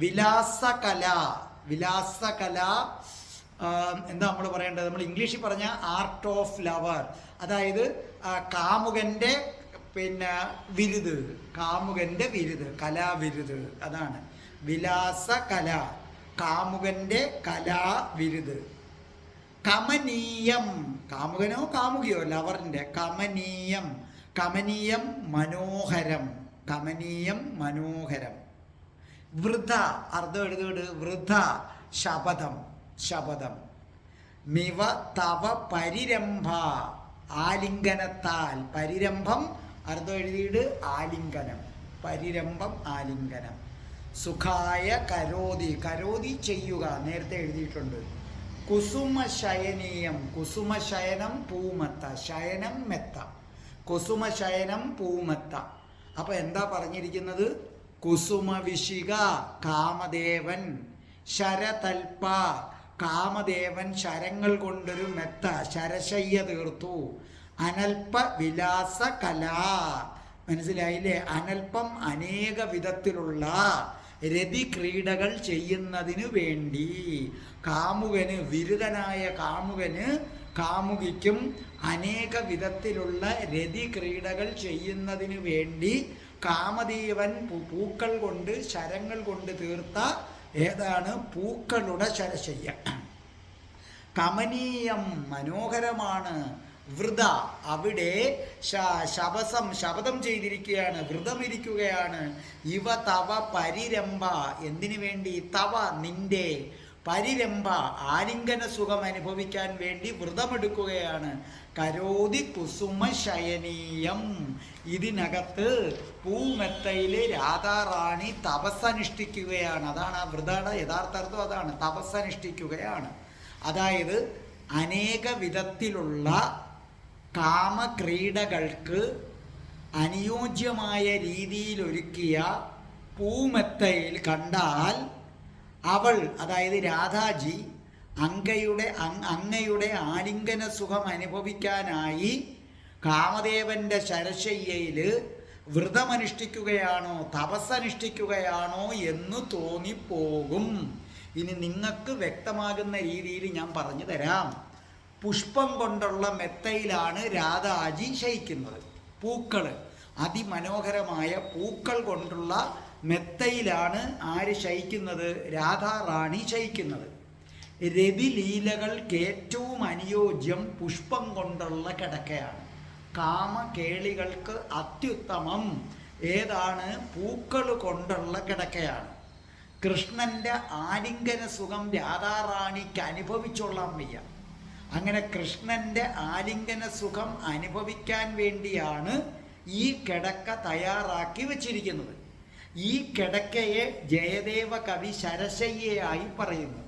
വിലാസകല, വിലാസകല എന്താ നമ്മൾ പറയേണ്ടത്? നമ്മൾ ഇംഗ്ലീഷിൽ പറഞ്ഞ ആർട്ട് ഓഫ് ലവർ. അതായത് കാമുകൻ്റെ വിരുത്, കാമുകൻ്റെ വിരുത്, കലാവിരുത്. അതാണ് വിലാസകല, കാമുകൻ്റെ കലാവിരുത്. കമനീയം, കാമുകനോ കാമുകിയോ ലവറിൻ്റെ. കമനീയം, കമനീയം മനോഹരം, കമനീയം മനോഹരം. വൃഥ അർത്ഥം എഴുതിയിട്ട്. വൃഥ ശപഥം, ശപഥം. മിവ തവ പരിരംഭ ആലിംഗനത്താൽ. പരിരംഭം അർത്ഥം എഴുതിയിട്ട് ആലിംഗനം. പരിരംഭം ആലിംഗനം. സുഖായ കരോതി, കരോതി ചെയ്യുക നേരത്തെ എഴുതിയിട്ടുണ്ട്. കുസുമശയനീയം. കുസുമശയനം പൂമത്ത, ശയനം മെത്ത. കുസുമശയനം പൂമത്ത. അപ്പൊ എന്താ പറഞ്ഞിരിക്കുന്നത്? കുസുമവിശിക കാമദേവൻ, ശരതൽപ കാമദേവൻ ശരങ്ങൾ കൊണ്ടൊരു മെത്ത ശരശയ്യ തീർത്തു. അനൽപ വിലാസ കലാ, മനസ്സിലായില്ലേ? അനൽപം അനേക വിധത്തിലുള്ള രതിക്രീഡകൾ ചെയ്യുന്നതിന് വേണ്ടി കാമുകന്, വിരുദ്ധനായ കാമുകന് കാമുകിക്കും അനേക വിധത്തിലുള്ള രതിക്രീഡകൾ ചെയ്യുന്നതിന് വേണ്ടി കാമദേവൻ പൂക്കൾ കൊണ്ട് ശരങ്ങൾ കൊണ്ട് തീർത്ത ഏതാണ്? പൂക്കളുടെ ശരശയ്യ. കമനീയം മനോഹരമാണ്. വൃത അവിടെ ശപഥം ചെയ്തിരിക്കുകയാണ്, വ്രതമിരിക്കുകയാണ്. ഇവ തവ പരിരംഭ, എന്തിനു വേണ്ടി? തവ നിന്റെ, പരിരംഭ ആലിംഗന സുഖം അനുഭവിക്കാൻ വേണ്ടി വ്രതമെടുക്കുകയാണ്. കരോതി കുസുമ ശയനീയം, ഇതിനകത്ത് പൂമെത്തയിലെ രാധാറാണി തപസ്സനുഷ്ഠിക്കുകയാണ്. അതാണ് ആ വ്രതയുടെ യഥാർത്ഥർത്ഥം, അതാണ് തപസ്സനുഷ്ഠിക്കുകയാണ്. അതായത് അനേക വിധത്തിലുള്ള കാമക്രീഡകൾക്ക് അനുയോജ്യമായ രീതിയിൽ ഒരുക്കിയ പൂമെത്തയിൽ കണ്ടാൽ അവൾ, അതായത് രാധാജി, അങ്ങയുടെ ആലിംഗന സുഖം അനുഭവിക്കാനായി കാമദേവന്റെ ശരശയ്യയിൽ വ്രതമനുഷ്ഠിക്കുകയാണോ തപസ്സനുഷ്ഠിക്കുകയാണോ എന്ന് തോന്നിപ്പോകും. ഇനി നിങ്ങൾക്ക് വ്യക്തമാകുന്ന രീതിയിൽ ഞാൻ പറഞ്ഞു തരാം. പുഷ്പം കൊണ്ടുള്ള മെത്തയിലാണ് രാധാജി ശയിക്കുന്നത്. പൂക്കൾ, അതിമനോഹരമായ പൂക്കൾ കൊണ്ടുള്ള മെത്തയിലാണ് ആര് ശയിക്കുന്നത്? രാധാറാണി ശയിക്കുന്നത്. രതിലീലകൾക്ക് ഏറ്റവും അനുയോജ്യം പുഷ്പം കൊണ്ടുള്ള കിടക്കയാണ്. കാമകേളികൾക്ക് അത്യുത്തമം ഏതാണ്? പൂക്കൾ കൊണ്ടുള്ള കിടക്കയാണ്. കൃഷ്ണന്റെ ആലിംഗന സുഖം രാധാറാണിക്ക് അനുഭവിച്ചോളാൻ വയ്യ. അങ്ങനെ കൃഷ്ണന്റെ ആലിംഗന സുഖം അനുഭവിക്കാൻ വേണ്ടിയാണ് ഈ കിടക്ക തയ്യാറാക്കി വച്ചിരിക്കുന്നത്. ഈ കിടക്കയെ ജയദേവ കവി ശരശയ്യയായി പറയുന്നു.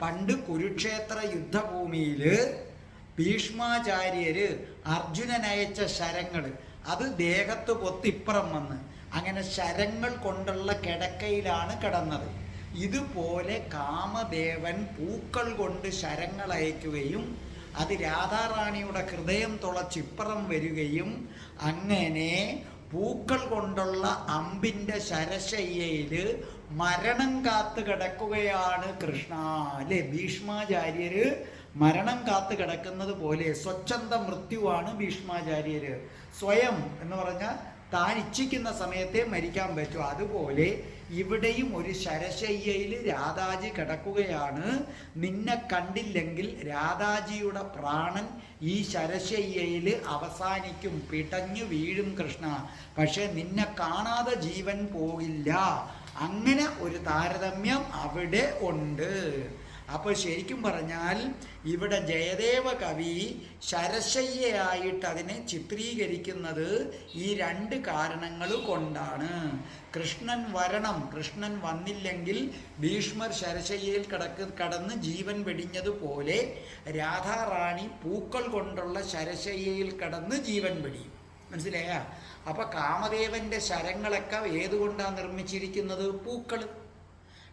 പണ്ട് കുരുക്ഷേത്ര യുദ്ധഭൂമിയിൽ ഭീഷ്മാചാര്യര് അർജുനനയച്ച ശരങ്ങൾ അത് ദേഹത്ത് പൊത്തിപ്പുറം വന്ന് അങ്ങനെ ശരങ്ങൾ കൊണ്ടുള്ള കിടക്കയിലാണ് കിടന്നത്. ഇതുപോലെ കാമദേവൻ പൂക്കൾ കൊണ്ട് ശരങ്ങൾ അയക്കുകയും അത് രാധാറാണിയുടെ ഹൃദയം തുളച്ചിപ്പുറം വരികയും അങ്ങനെ പൂക്കൾ കൊണ്ടുള്ള അമ്പിൻ്റെ ശരശയ്യയിൽ മരണം കാത്തു കിടക്കുകയാണ് കൃഷ്ണ. അല്ലേ? ഭീഷ്മാചാര്യര് മരണം കാത്തു കിടക്കുന്നത് പോലെ സ്വച്ഛന്ത മൃത്യുവാണ് ഭീഷ്മാചാര്യര്. സ്വയം എന്ന് പറഞ്ഞാൽ താൻ ഇച്ഛിക്കുന്ന സമയത്തെ മരിക്കാൻ പറ്റും. അതുപോലെ ഇവിടെയും ഒരു ശരശയ്യയിൽ രാധാജി കിടക്കുകയാണ്. നിന്നെ കണ്ടില്ലെങ്കിൽ രാധാജിയുടെ പ്രാണൻ ഈ ശരശയ്യയിൽ അവസാനിക്കും, പിടഞ്ഞു വീഴും കൃഷ്ണ. പക്ഷെ നിന്നെ കാണാതെ ജീവൻ പോകില്ല. അങ്ങനെ ഒരു താരതമ്യം അവിടെ ഉണ്ട്. അപ്പോൾ ശരിക്കും പറഞ്ഞാൽ ഇവിടെ ജയദേവ കവി ശരശയ്യയായിട്ട് അതിനെ ചിത്രീകരിക്കുന്നത് ഈ രണ്ട് കാരണങ്ങൾ കൊണ്ടാണ്. കൃഷ്ണൻ വരണം, കൃഷ്ണൻ വന്നില്ലെങ്കിൽ ഭീഷ്മർ ശരശയ്യയിൽ കടന്ന് ജീവൻ വെടിഞ്ഞതുപോലെ രാധാറാണി പൂക്കൾ കൊണ്ടുള്ള ശരശയ്യയിൽ കടന്ന് ജീവൻ വെടിയും. മനസ്സിലായ? അപ്പൊ കാമദേവന്റെ ശരങ്ങളൊക്കെ ഏതുകൊണ്ടാണ് നിർമ്മിച്ചിരിക്കുന്നത്? പൂക്കൾ.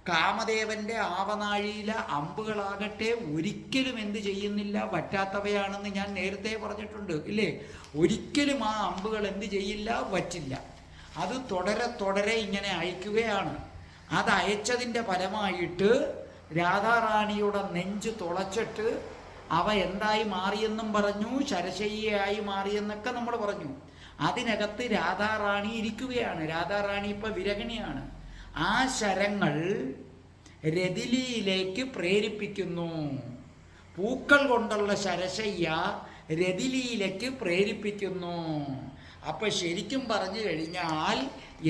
കാമദേവന്റെ ആവനാഴിയിലെ അമ്പുകളാകട്ടെ ഒരിക്കലും എന്ത് ചെയ്യുന്നില്ല, വറ്റാത്തവയാണെന്ന് ഞാൻ നേരത്തെ പറഞ്ഞിട്ടുണ്ട് ഇല്ലേ? ഒരിക്കലും ആ അമ്പുകൾ എന്ത് ചെയ്യില്ല, വറ്റില്ല. അത് തുടരെ ഇങ്ങനെ അയക്കുകയാണ്. അത് അയച്ചതിൻ്റെ ഫലമായിട്ട് രാധാറാണിയുടെ നെഞ്ച് തുളച്ചിട്ട് അവ എന്തായി മാറിയെന്നും പറഞ്ഞു, ശരശയ്യയായി മാറിയെന്നൊക്കെ നമ്മൾ പറഞ്ഞു. അതിനകത്ത് രാധാറാണി ഇരിക്കുകയാണ്. രാധാറാണി ഇപ്പം വിരഹിണിയാണ്. ആ ശരങ്ങൾ രതിലിയിലേക്ക് പ്രേരിപ്പിക്കുന്നു. പൂക്കൾ കൊണ്ടുള്ള ശരശയ്യ രതിലിയിലേക്ക് പ്രേരിപ്പിക്കുന്നു. അപ്പൊ ശരിക്കും പറഞ്ഞു കഴിഞ്ഞാൽ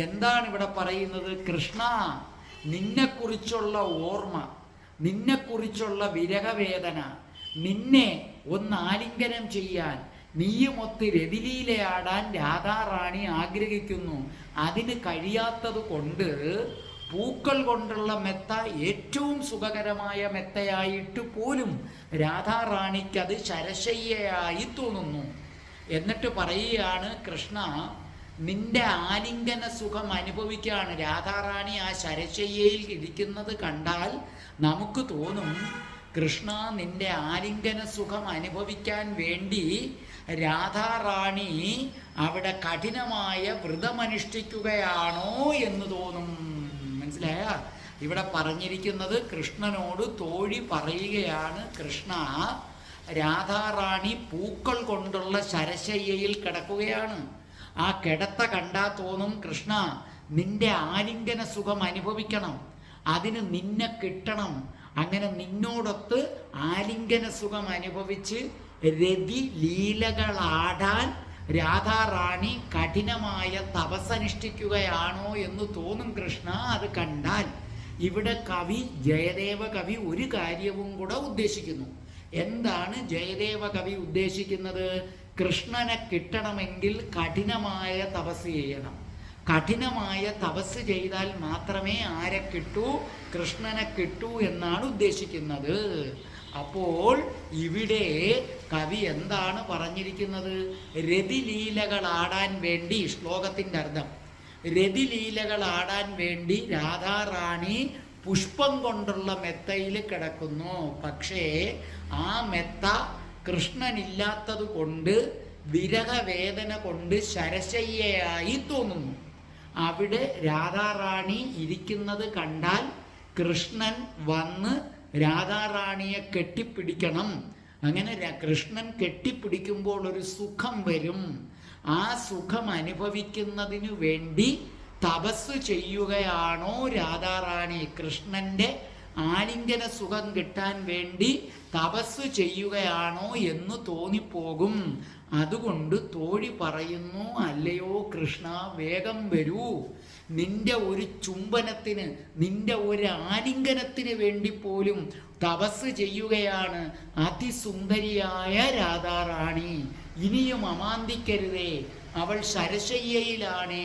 എന്താണ് ഇവിടെ പറയുന്നത്? കൃഷ്ണ, നിന്നെക്കുറിച്ചുള്ള ഓർമ്മ, നിന്നെക്കുറിച്ചുള്ള വിരഹവേദന, നിന്നെ ഒന്ന് ആലിംഗനം ചെയ്യാൻ, നീയുമൊത്ത് രതിലീലയാടാൻ രാധാറാണി ആഗ്രഹിക്കുന്നു. അതിന് കഴിയാത്തത് കൊണ്ട് പൂക്കൾ കൊണ്ടുള്ള മെത്ത ഏറ്റവും സുഖകരമായ മെത്തയായിട്ട് പോലും രാധാറാണിക്ക് അത് ശരശയ്യയായി തോന്നുന്നു. എന്നിട്ട് പറയുകയാണ്, കൃഷ്ണ നിന്റെ ആലിംഗന സുഖം അനുഭവിക്കുകയാണ്. രാധാറാണി ആ ശരശയ്യയിൽ ഇരിക്കുന്നത് കണ്ടാൽ നമുക്ക് തോന്നും, കൃഷ്ണ നിന്റെ ആലിംഗന സുഖം അനുഭവിക്കാൻ വേണ്ടി രാധാറാണി അവിടെ കഠിനമായ വ്രതമനുഷ്ഠിക്കുകയാണോ എന്ന് തോന്നും. മനസ്സിലായ? ഇവിടെ പറഞ്ഞിരിക്കുന്നത് കൃഷ്ണനോട് തോഴി പറയുകയാണ്, കൃഷ്ണ രാധാറാണി പൂക്കൾ കൊണ്ടുള്ള ശരശയ്യയിൽ കിടക്കുകയാണ്. ആ കിടത്ത കണ്ടാ തോന്നും, കൃഷ്ണ നിന്റെ ആലിംഗന സുഖം അനുഭവിക്കണം, അതിന് നിന്നെ കിട്ടണം. അങ്ങനെ നിന്നോടൊത്ത് ആലിംഗന സുഖം അനുഭവിച്ച് രതി ലീലകളാടാൻ രാധാറാണി കഠിനമായ തപസ്സനുഷ്ഠിക്കുകയാണോ എന്ന് തോന്നും കൃഷ്ണ അത് കണ്ടാൽ. ഇവിടെ കവി, ജയദേവ കവി ഒരു കാര്യവും കൂടെ ഉദ്ദേശിക്കുന്നു. എന്താണ് ജയദേവ കവി ഉദ്ദേശിക്കുന്നത്? കൃഷ്ണനെ കിട്ടണമെങ്കിൽ കഠിനമായ തപസ് ചെയ്യണം. കഠിനമായ തപസ് ചെയ്താൽ മാത്രമേ ആരെ കിട്ടൂ? കൃഷ്ണനെ കിട്ടൂ എന്നാണ് ഉദ്ദേശിക്കുന്നത്. അപ്പോൾ ഇവിടെ കവി എന്താണ് പറഞ്ഞിരിക്കുന്നത്? രതിലീലകളാടാൻ വേണ്ടി, ശ്ലോകത്തിൻ്റെ അർത്ഥം, രതിലീലകളാടാൻ വേണ്ടി രാധാറാണി പുഷ്പം കൊണ്ടുള്ള മെത്തയിൽ കിടക്കുന്നു. പക്ഷേ ആ മെത്ത കൃഷ്ണനില്ലാത്തത് കൊണ്ട് വിരഹവേദന കൊണ്ട് ശരശയ്യയായി തോന്നുന്നു. അവിടെ രാധാറാണി ഇരിക്കുന്നത് കണ്ടാൽ കൃഷ്ണൻ വന്ന് രാധാറാണിയെ കെട്ടിപ്പിടിക്കണം. അങ്ങനെ കൃഷ്ണൻ കെട്ടിപ്പിടിക്കുമ്പോൾ ഒരു സുഖം വരും. ആ സുഖം അനുഭവിക്കുന്നതിനു വേണ്ടി തപസ് ചെയ്യുകയാണോ രാധാറാണി? കൃഷ്ണന്റെ ആലിംഗന സുഖം കിട്ടാൻ വേണ്ടി തപസ് ചെയ്യുകയാണോ എന്ന് തോന്നിപ്പോകും. അതുകൊണ്ട് തോഴി പറയുന്നു, അല്ലയോ കൃഷ്ണ വേഗം വരൂ, നിന്റെ ഒരു ചുംബനത്തിന്, നിന്റെ ഒരു ആലിംഗനത്തിന് വേണ്ടി പോലും തപസ് ചെയ്യുകയാണ് അതിസുന്ദരിയായ രാധാറാണി. ഇനിയും അമാന്തിക്കരുതേ, അവൾ ശരശയ്യയിലാണ്.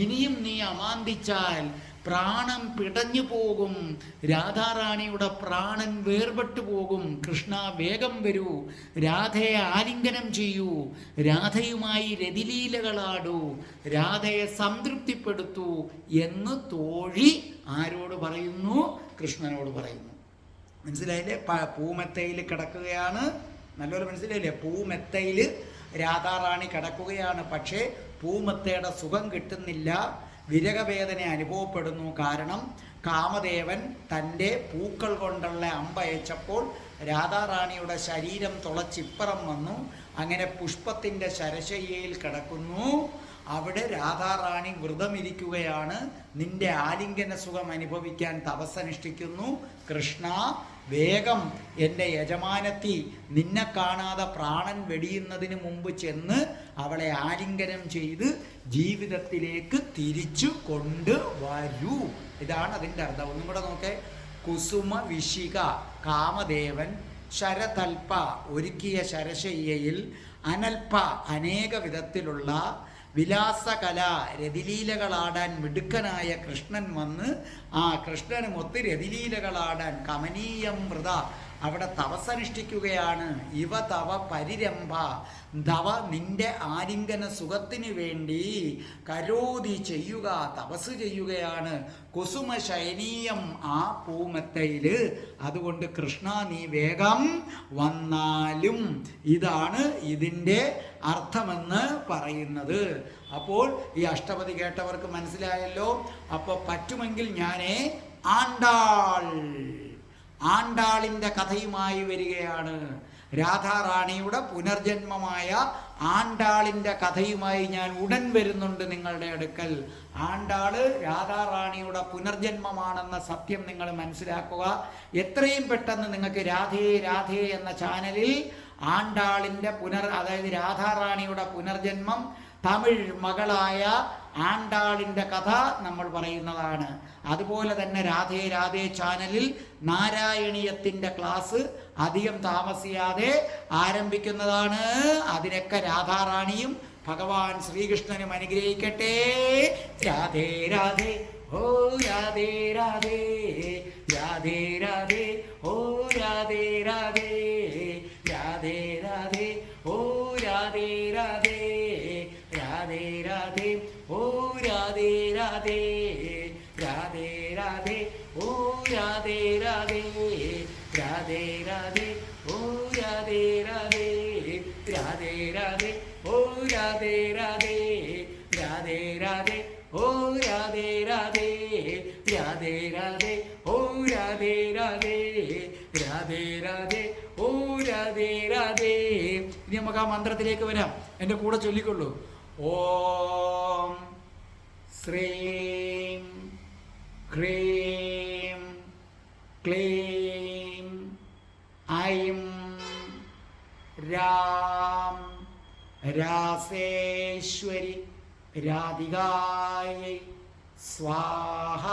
ഇനിയും നീ അമാന്തിച്ചാൽ പ്രാണൻ പിടഞ്ഞു പോകും, രാധാറാണിയുടെ പ്രാണൻ വേർപെട്ടു പോകും. കൃഷ്ണ വേഗം വരൂ, രാധയെ ആലിംഗനം ചെയ്യൂ, രാധയുമായി രതിലീലകളാടൂ, രാധയെ സംതൃപ്തിപ്പെടുത്തൂ എന്ന് തോഴി ആരോട് പറയുന്നു? കൃഷ്ണനോട് പറയുന്നു. മനസ്സിലായില്ലേ? പൂമെത്തയിൽ കിടക്കുകയാണ്. നല്ലപോലെ മനസ്സിലായില്ലേ? പൂമെത്തയിൽ രാധാറാണി കിടക്കുകയാണ്. പക്ഷേ പൂമെത്തയുടെ സുഖം കിട്ടുന്നില്ല, വിരഹവേദന അനുഭവപ്പെടുന്നു. കാരണം കാമദേവൻ തൻ്റെ പൂക്കൾ കൊണ്ടുള്ള അമ്പയച്ചപ്പോൾ രാധാറാണിയുടെ ശരീരം തുളച്ചിപ്പുറം വന്നു. അങ്ങനെ പുഷ്പത്തിൻ്റെ ശരശയ്യയിൽ കിടക്കുന്നു. അവിടെ രാധാറാണി വ്രതമിരിക്കുകയാണ്. നിന്റെ ആലിംഗന സുഖം അനുഭവിക്കാൻ തപസ്സനുഷ്ഠിക്കുന്നു. കൃഷ്ണ വേഗം എൻ്റെ യജമാനത്തി, നിന്നെ കാണാതെ പ്രാണൻ വെടിയുന്നതിന് മുമ്പ് ചെന്ന് അവളെ ആലിംഗനം ചെയ്ത് ജീവിതത്തിലേക്ക് തിരിച്ചു കൊണ്ടുവരൂ. ഇതാണ് അതിൻ്റെ അർത്ഥം. ഒന്നും കൂടെ നോക്കേ. കുസുമ വിശിക കാമദേവൻ ശരതൽപ ഒരുക്കിയ ശരശയ്യയിൽ അനൽപ അനേക വിധത്തിലുള്ള വിലാസകല രതിലീലകളാടാൻ മിടുക്കനായ കൃഷ്ണൻ വന്ന് ആ കൃഷ്ണന് മൊത്ത് രതിലീലകളാടാൻ കമനീയം വൃത അവിടെ തപസ്സനുഷ്ഠിക്കുകയാണ്. ഇവ തവ പരിരംഭ ധവ നിന്റെ ആലിംഗന സുഖത്തിന് വേണ്ടി കരോതി ചെയ്യുക, തപസ് ചെയ്യുകയാണ്. കുസുമ ശയനീയം ആ പൂമെത്തയില്. അതുകൊണ്ട് കൃഷ്ണ നീ വേഗം വന്നാലും. ഇതാണ് ഇതിൻ്റെ അർത്ഥമെന്ന് പറയുന്നത്. അപ്പോൾ ഈ അഷ്ടപതി കേട്ടവർക്ക് മനസ്സിലായല്ലോ. അപ്പോൾ പറ്റുമെങ്കിൽ ഞാനേ ആണ്ടാളിൻ്റെ കഥയുമായി വരികയാണ്. രാധാറാണിയുടെ പുനർജന്മമായ ആണ്ടാളിൻ്റെ കഥയുമായി ഞാൻ ഉടൻ വരുന്നുണ്ട് നിങ്ങളുടെ അടുക്കൽ. ആണ്ടാള് രാധാറാണിയുടെ പുനർജന്മമാണെന്ന സത്യം നിങ്ങൾ മനസ്സിലാക്കുക. എത്രയും പെട്ടെന്ന് നിങ്ങൾക്ക് രാധേ രാധേ എന്ന ചാനലിൽ ആണ്ടാളിൻ്റെ അതായത് രാധാറാണിയുടെ പുനർജന്മം, തമിഴ് മകളായ ആണ്ടാളിൻ്റെ കഥ നമ്മൾ പറയുന്നതാണ്. അതുപോലെ തന്നെ രാധേ രാധേ ചാനലിൽ നാരായണീയത്തിൻ്റെ ക്ലാസ് അധികം താമസിയാതെ ആരംഭിക്കുന്നതാണ്. അതിനൊക്കെ രാധാറാണിയും ഭഗവാൻ ശ്രീകൃഷ്ണനും അനുഗ്രഹിക്കട്ടെ. രാധേ രാധേ ഓ രാധേ രാധേ രാധേ രാധേ ഓ രാധേ രാധേ രാധേ രാധേ ഓ രാധേ രാധേ രാധേ രാധേ ഓ രാധേ രാധേ രാധേ രാധേ ഓ രാധേ രാധേ രാധേ രാധേ ഓ രാധേ രാധേ രാധേ രാധേ ഓ രാധേ രാധേ രാധേ രാധേ ഓ രാധേ രാധേ രാധേ രാധേ ഓ രാധേ രാധേ രാധേ രാധേ ഓ രാധേ രാധേ. ഇനി നമുക്ക് ആ മന്ത്രത്തിലേക്ക് വരാം. എൻ്റെ കൂടെ ചൊല്ലിക്കൊള്ളൂ. ഓം ശ്രീം ഹ്രീം ക്ലീം ഐം രാം രാസേശ്വരി രാധികായൈ സ്വാഹ.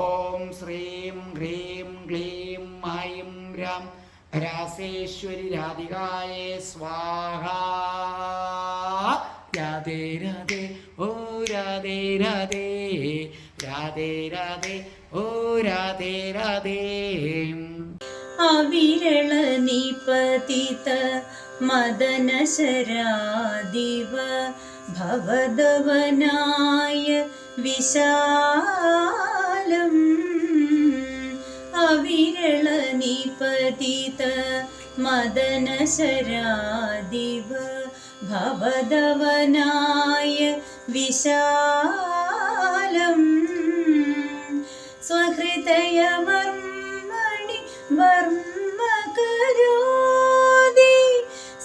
ഓം ശ്രീം ഹ്രീം ക്ലീം ഐം രാം രാസേശ്വരി രാധികായൈ സ്വാഹ. രാധേ രാധേ ഓ രാധേ രാധേ രാധേ രാധേ ഓ രാധേ രാധേ. അവിരള നിപതിത മദന ശരാദിവ ഭവദവനായ വിശാലം. അവിരള നിപതിത മദന ശരാദിവ ഭവദവനായ വിശാലം. സ്വഹൃദയമർമ്മണി വർമ്മകരോതി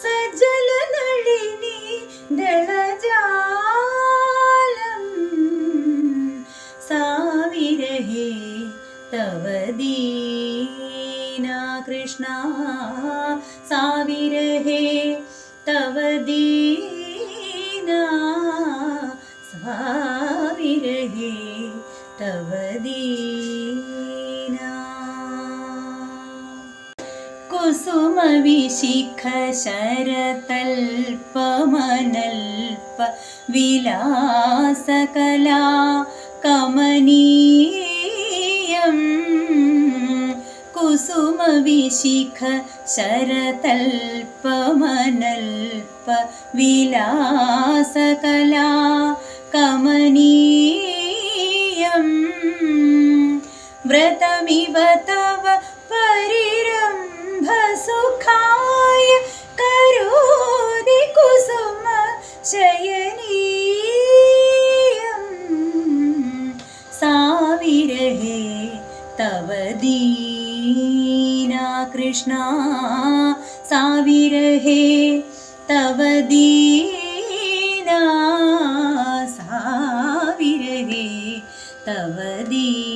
സജ്ജലനളിനി ദളജാലം. സാവിരഹേ തവ ദീനാ കൃഷ്ണ സാവിരഹേ തവ ദീനാ സാവിരഹേ തവ ദീനാ. കുസുമവിശിഖ ശരതൽപമനൽപ വിലാസകലാ കമനീയം. കുസുമവിശിഖ ശരതൽപമനൽപ വിലാസകലാ കമനീയം. വ്രതമിവ തവ പരിരംഭസുഖായ കരോതി കുസുമ ശയനീയം. സാവിരഹേ തവ ദീനാ കൃഷ്ണ സാവിരഹേ തവ ദീനാ സാവിരഹേ തവ ദീനാ.